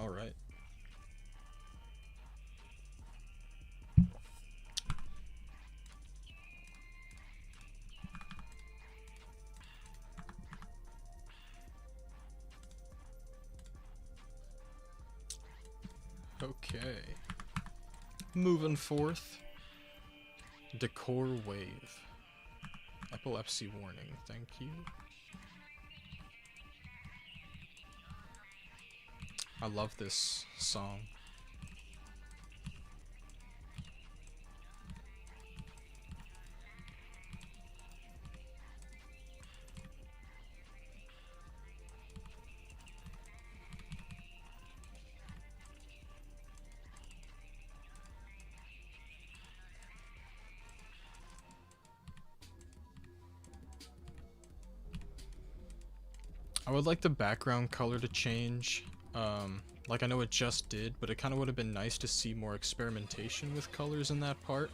Speaker 1: All right. Okay. Moving forth. Decor wave. Epilepsy warning, thank you. I love this song. I would like the background color to change. Like I know it just did, but it kind of would have been nice to see more experimentation with colors in that part.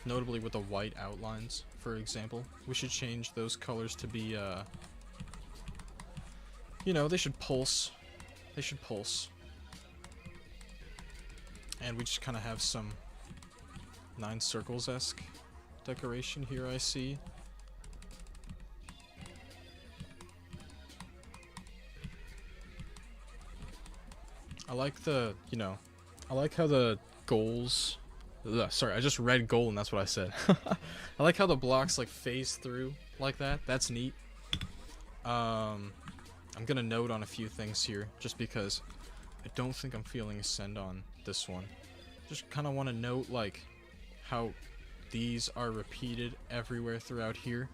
Speaker 1: Notably with the white outlines, for example. We should change those colors to be, you know, they should pulse. They should pulse. And we just kind of have some 9 circles-esque decoration here, I see. I like the, you know, I like how the goals, sorry, I just read goal and that's what I said. I like how the blocks like phase through like that. That's neat. I'm gonna note on a few things here just because I don't think I'm feeling a send on this one. Just kind of want to note like how these are repeated everywhere throughout here,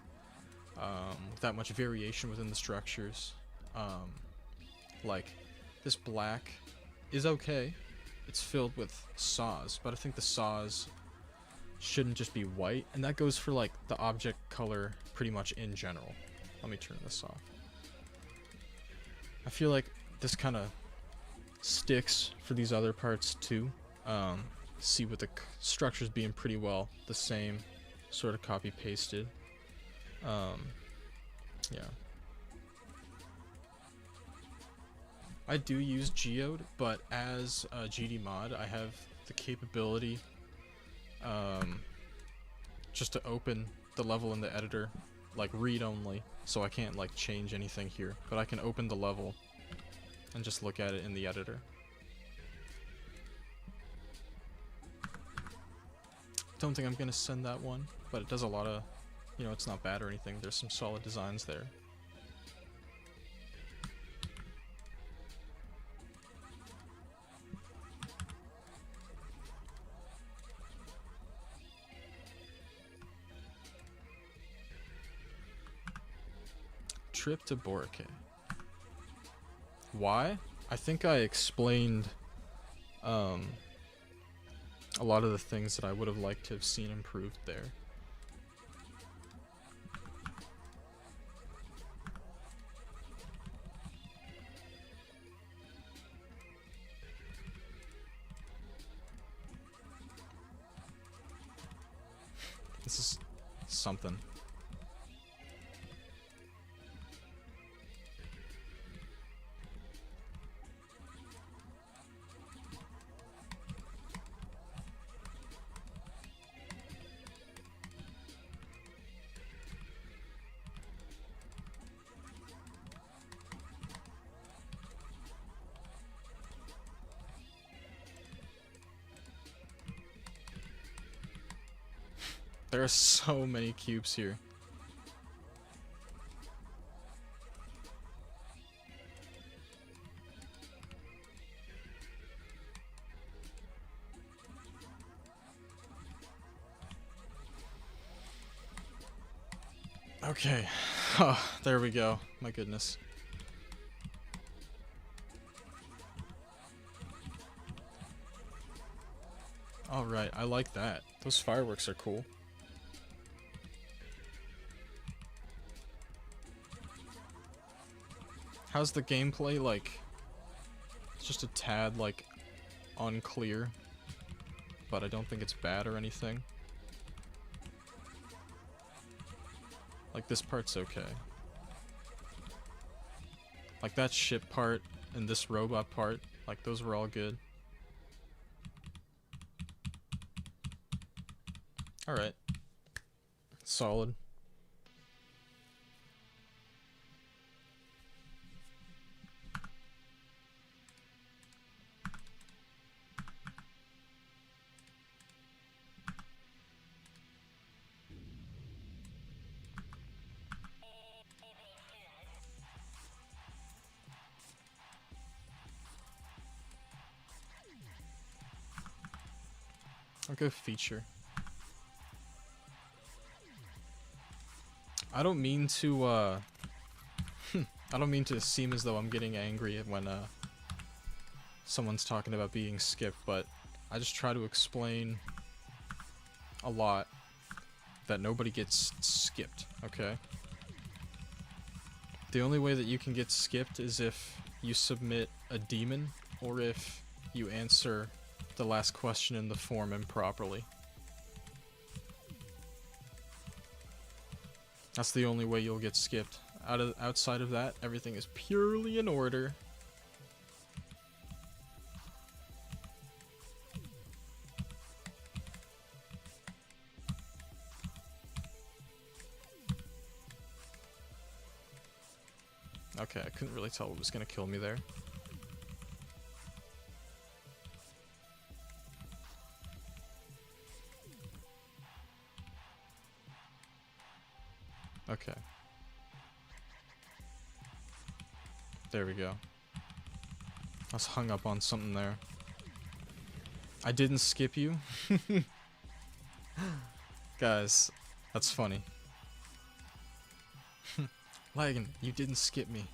Speaker 1: without much variation within the structures. Like this black is okay. It's filled with saws, but I think the saws shouldn't just be white, and that goes for like the object color pretty much in general. Let me turn this off. I feel like this kind of sticks for these other parts too. See with the structures being pretty well the same, sort of copy pasted. Yeah. I do use Geode, but as a GD mod, I have the capability just to open the level in the editor, like read only, so I can't like change anything here, but I can open the level and just look at it in the editor. Don't think I'm gonna send that one, but it does a lot of, you know, it's not bad or anything. There's some solid designs there. Trip to Boracay. Why? I think I explained a lot of the things that I would have liked to have seen improved there. This is something. There are so many cubes here. Okay. Oh, there we go. My goodness. Alright, I like that. Those fireworks are cool. How's the gameplay like? It's just a tad like unclear, but I don't think it's bad or anything. Like this part's okay. Like that ship part and this robot part, like those were all good. Alright. Solid. I'll go feature. I don't mean to, I don't mean to seem as though I'm getting angry when, someone's talking about being skipped, but I just try to explain a lot that nobody gets skipped, okay? The only way that you can get skipped is if you submit a demon, or if you answer the last question in the form improperly. That's the only way you'll get skipped. Outside of that, everything is purely in order. Okay, I couldn't really tell what was gonna kill me there. Okay. There we go. I was hung up on something there. I didn't skip you? Guys, that's funny. Lagan, you didn't skip me.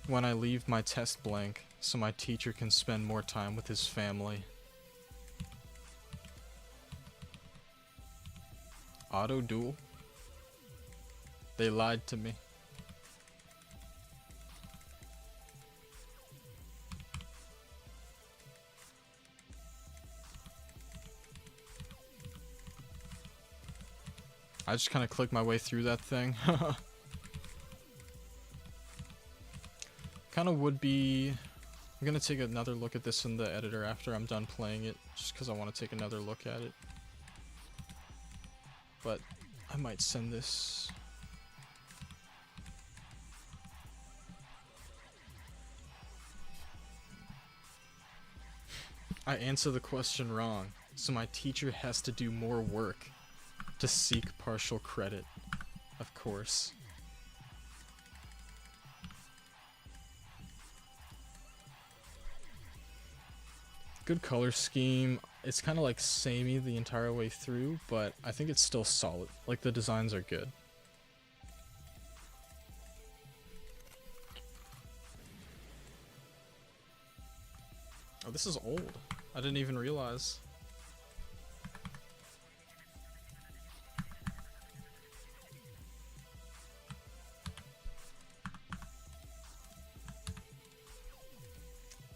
Speaker 1: When I leave my test blank, so my teacher can spend more time with his family. Auto duel? They lied to me. I just kind of clicked my way through that thing. Kind of would be... I'm gonna take another look at this in the editor after I'm done playing it, just because I want to take another look at it. But I might send this... I answer the question wrong, so my teacher has to do more work to seek partial credit, of course. Good color scheme. It's kind of like samey the entire way through, but I think it's still solid. Like, the designs are good. Oh, this is old. I didn't even realize.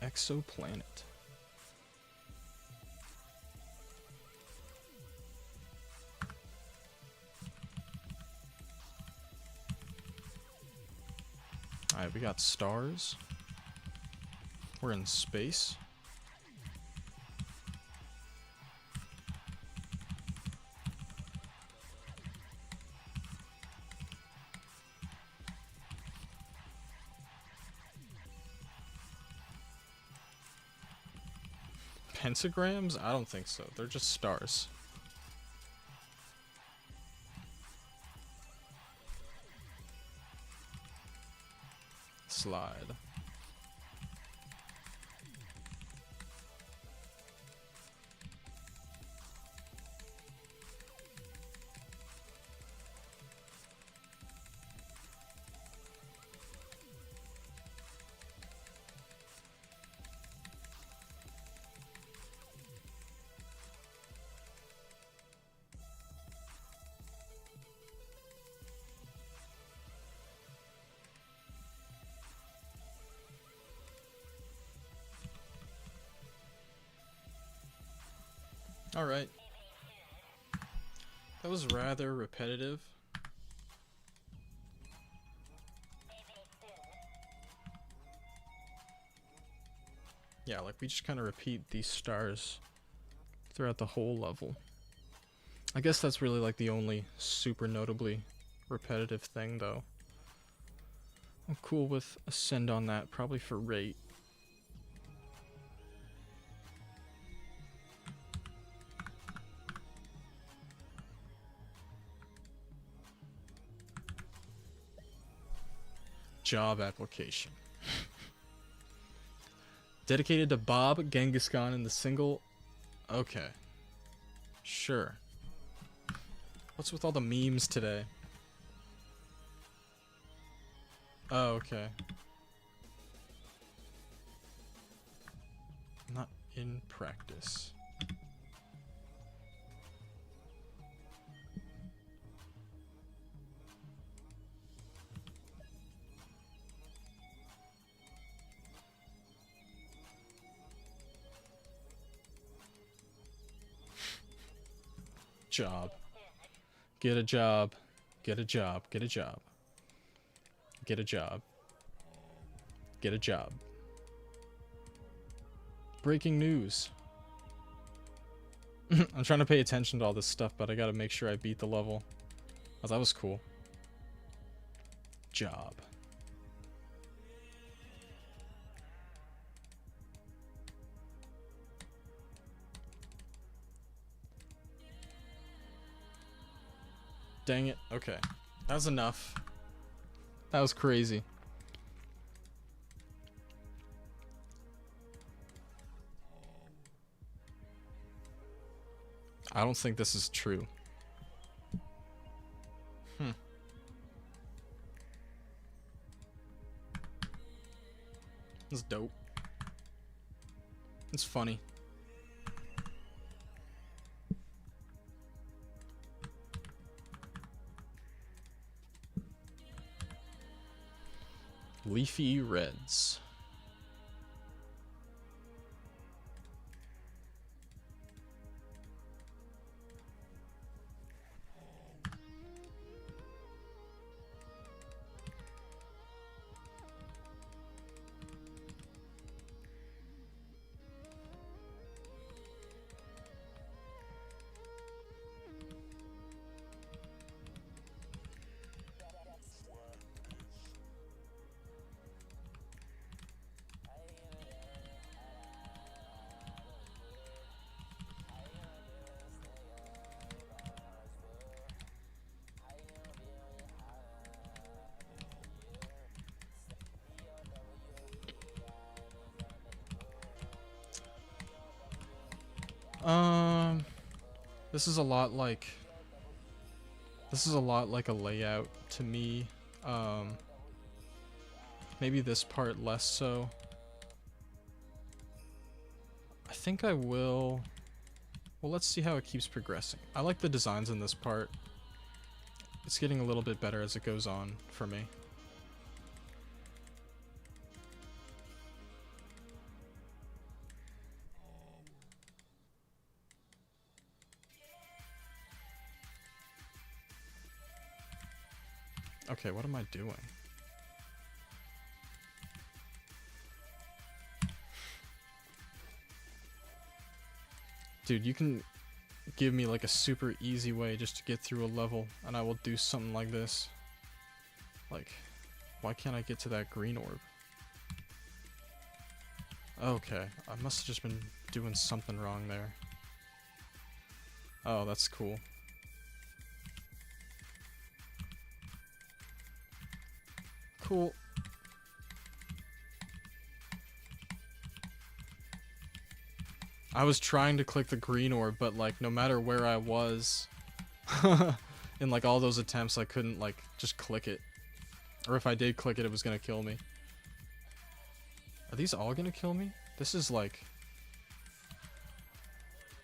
Speaker 1: exoplanet. Alright, we got stars. We're in space. Pentagrams? I don't think so. They're just stars. Slide. Alright. That was rather repetitive. Yeah, like we just kind of repeat these stars throughout the whole level. I guess that's really like the only super notably repetitive thing though. I'm cool with Ascend on that, probably for rate. Job application. Dedicated to Bob Genghis Khan in the single... Okay. Sure. What's with all the memes today? Oh, okay. Not in practice. Job. Get a job. Get a job. Get a job. Get a job. Get a job. Breaking news. I'm trying to pay attention to all this stuff, but I gotta make sure I beat the level. Oh, that was cool. Job. Dang it. Okay. That was enough. That was crazy. I don't think this is true. That's dope. It's funny. Leafy Reds. This is a lot like a layout to me. Maybe this part less so. I think I will. Well, let's see how it keeps progressing. I like the designs in this part. It's getting a little bit better as it goes on for me. Okay, what am I doing? Dude, you can give me like a super easy way just to get through a level, and I will do something like this. Like, why can't I get to that green orb? Okay, I must have just been doing something wrong there. Oh, that's cool. Cool. I was trying to click the green orb, but like no matter where I was in like all those attempts, I couldn't like just click it. Or if I did click it, it was gonna kill me. Are these all gonna kill me? This is like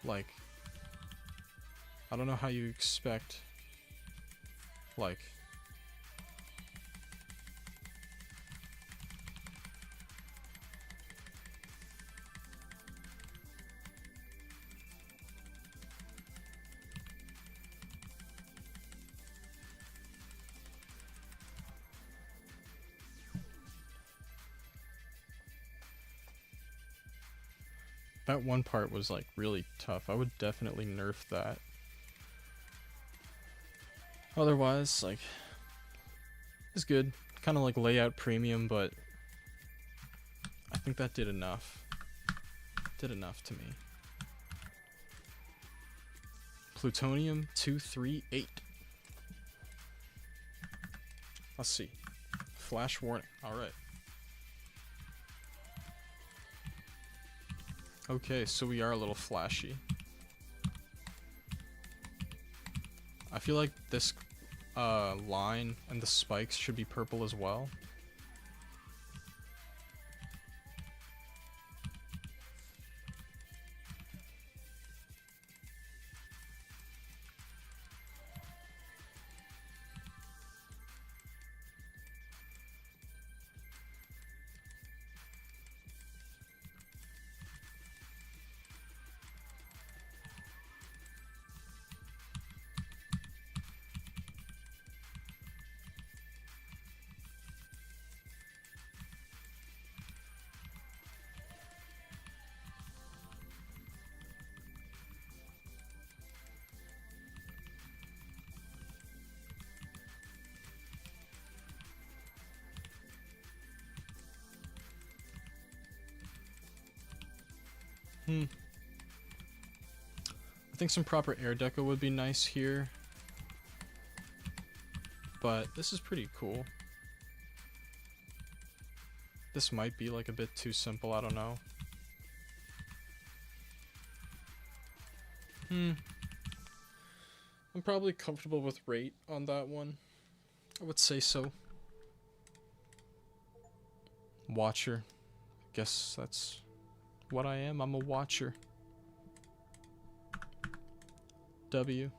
Speaker 1: I don't know how you expect like that one part was like really tough. I would definitely nerf that. Otherwise, like, it's good. Kind of like layout premium, but I think that did enough. Did enough to me. Plutonium 238. Let's see. Flash warning. Alright. Okay, so we are a little flashy. I feel like this line and the spikes should be purple as well. I think some proper air deco would be nice here. But this is pretty cool. This might be like a bit too simple, I don't know. I'm probably comfortable with rate on that one. I would say so. Watcher. Guess that's what I am. I'm a watcher. W.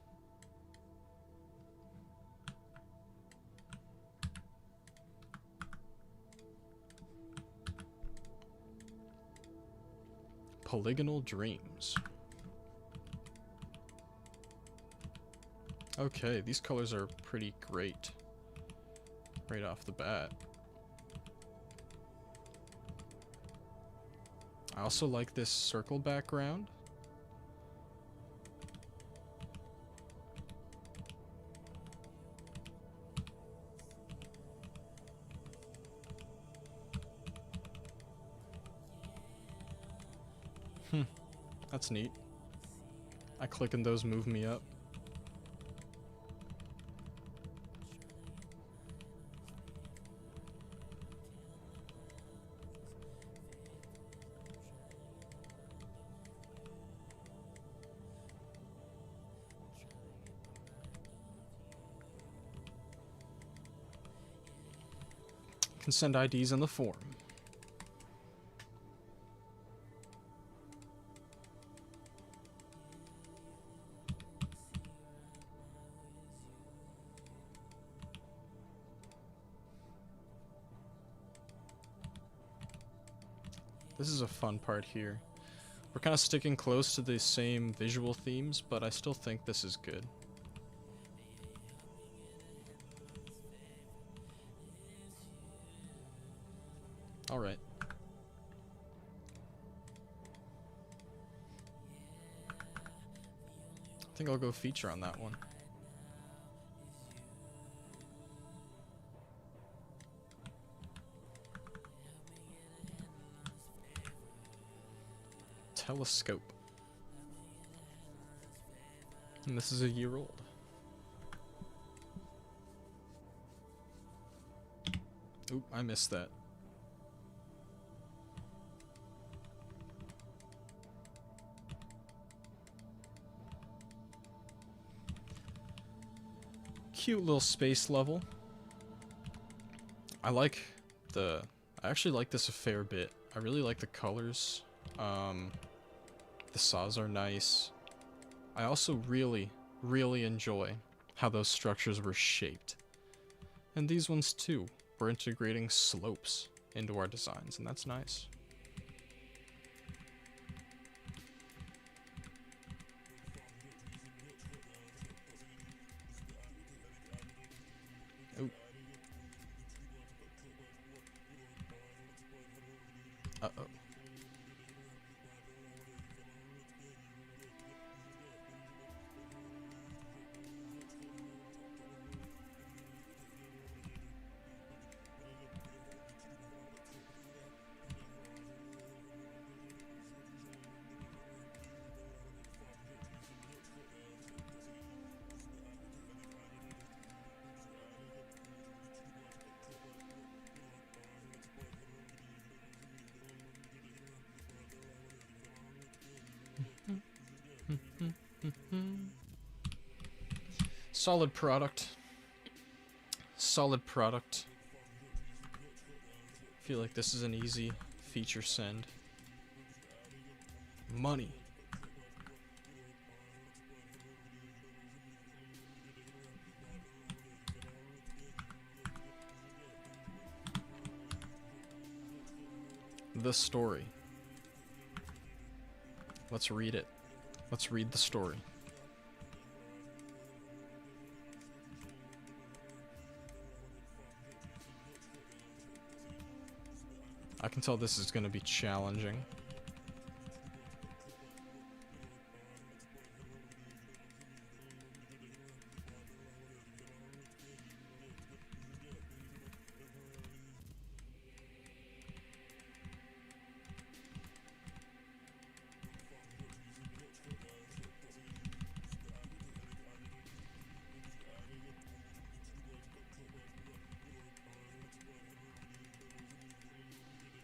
Speaker 1: Polygonal Dreams. Okay, these colors are pretty great right off the bat. I also like this circle background. That's neat. I click and those move me up. Can send IDs in the forum. This is a fun part here. We're kind of sticking close to the same visual themes, but I still think this is good. Alright. I think I'll go feature on that one. Telescope. And this is a year old. Oop, I missed that. Cute little space level. I actually like this a fair bit. I really like the colors. The saws are nice. I also really enjoy how those structures were shaped. And these ones too. We're integrating slopes into our designs, and that's nice. Ooh. Uh-oh. Solid product. Solid product. Feel like this is an easy feature send. Money. The story. Let's read it. Let's read the story. I can tell this is going to be challenging.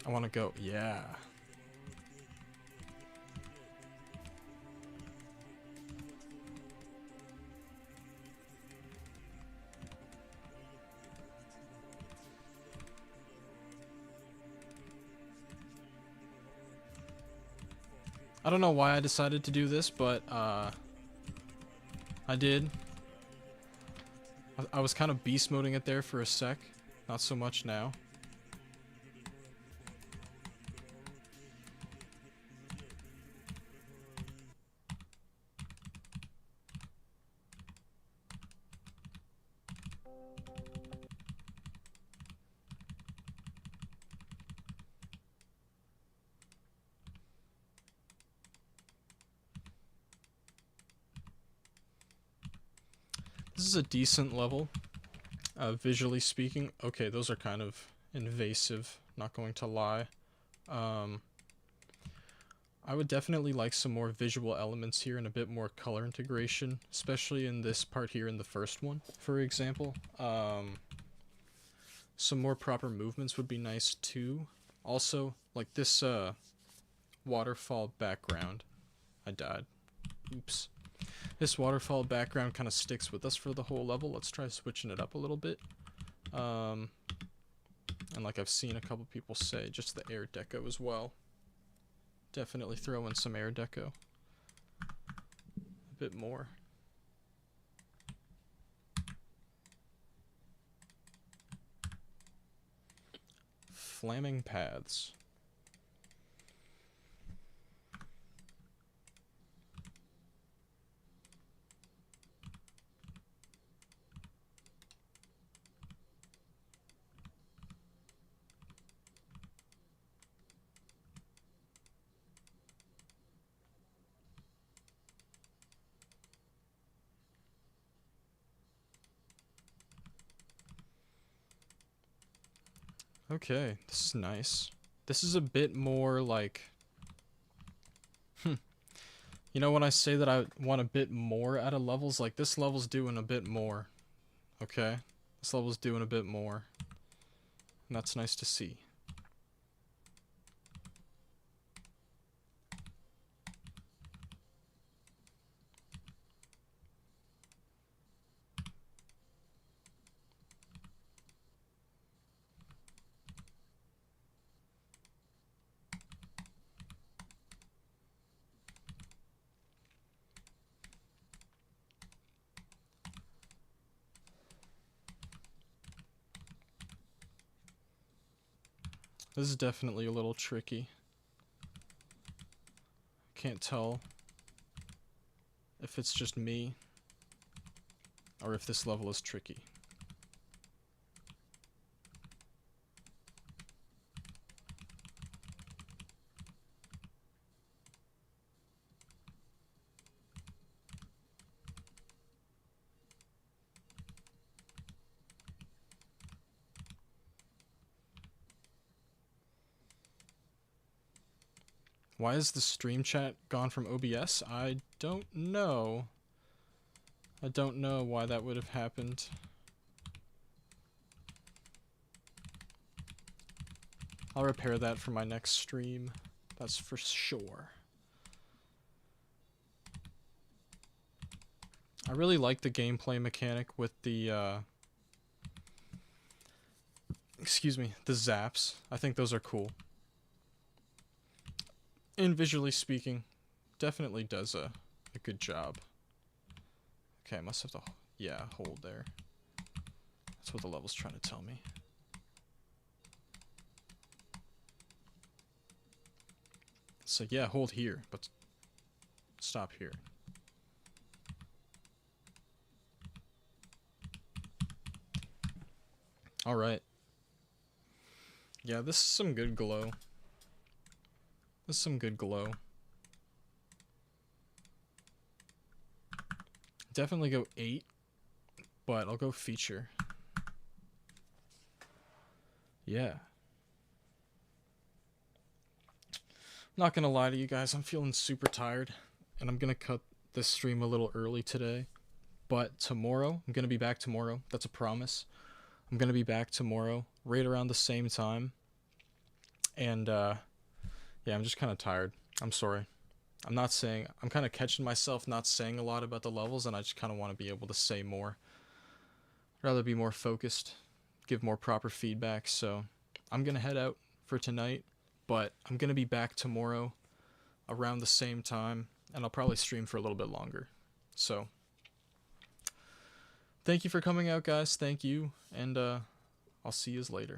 Speaker 1: I want to go, yeah. I don't know why I decided to do this, but I did. I was kind of beast moding it there for a sec, not so much now. This is a decent level, visually speaking. Okay, those are kind of invasive, not going to lie. I would definitely like some more visual elements here and a bit more color integration, especially in this part here in the first one, for example. Some more proper movements would be nice too. Also, like this waterfall background. I died. Oops. This waterfall background kind of sticks with us for the whole level. Let's try switching it up a little bit. And like I've seen a couple people say, just the air deco as well. Definitely throw in some air deco. A bit more. Flaming paths. Okay, this is nice. This is a bit more like... You know when I say that I want a bit more out of levels? Like, this level's doing a bit more. Okay? This level's doing a bit more. And that's nice to see. This is definitely a little tricky. Can't tell if it's just me or if this level is tricky. Why is the stream chat gone from OBS? I don't know. I don't know why that would have happened. I'll repair that for my next stream. That's for sure. I really like the gameplay mechanic with the, excuse me, the zaps. I think those are cool. And visually speaking, definitely does a good job. Okay, I must have to, yeah, hold there. That's what the level's trying to tell me. So yeah, hold here, but stop here. Alright. Yeah, this is some good glow. This is some good glow. Definitely go 8, but I'll go feature. Yeah. Not gonna lie to you guys, I'm feeling super tired, and I'm gonna cut this stream a little early today. But tomorrow, I'm gonna be back tomorrow. That's a promise. I'm gonna be back tomorrow, right around the same time. And, yeah, I'm just kind of tired. I'm sorry. I'm kind of catching myself not saying a lot about the levels, and I just kind of want to be able to say more. I'd rather be more focused, give more proper feedback, so I'm gonna head out for tonight, but I'm gonna be back tomorrow around the same time, and I'll probably stream for a little bit longer. So, thank you for coming out, guys. Thank you, and I'll see you later.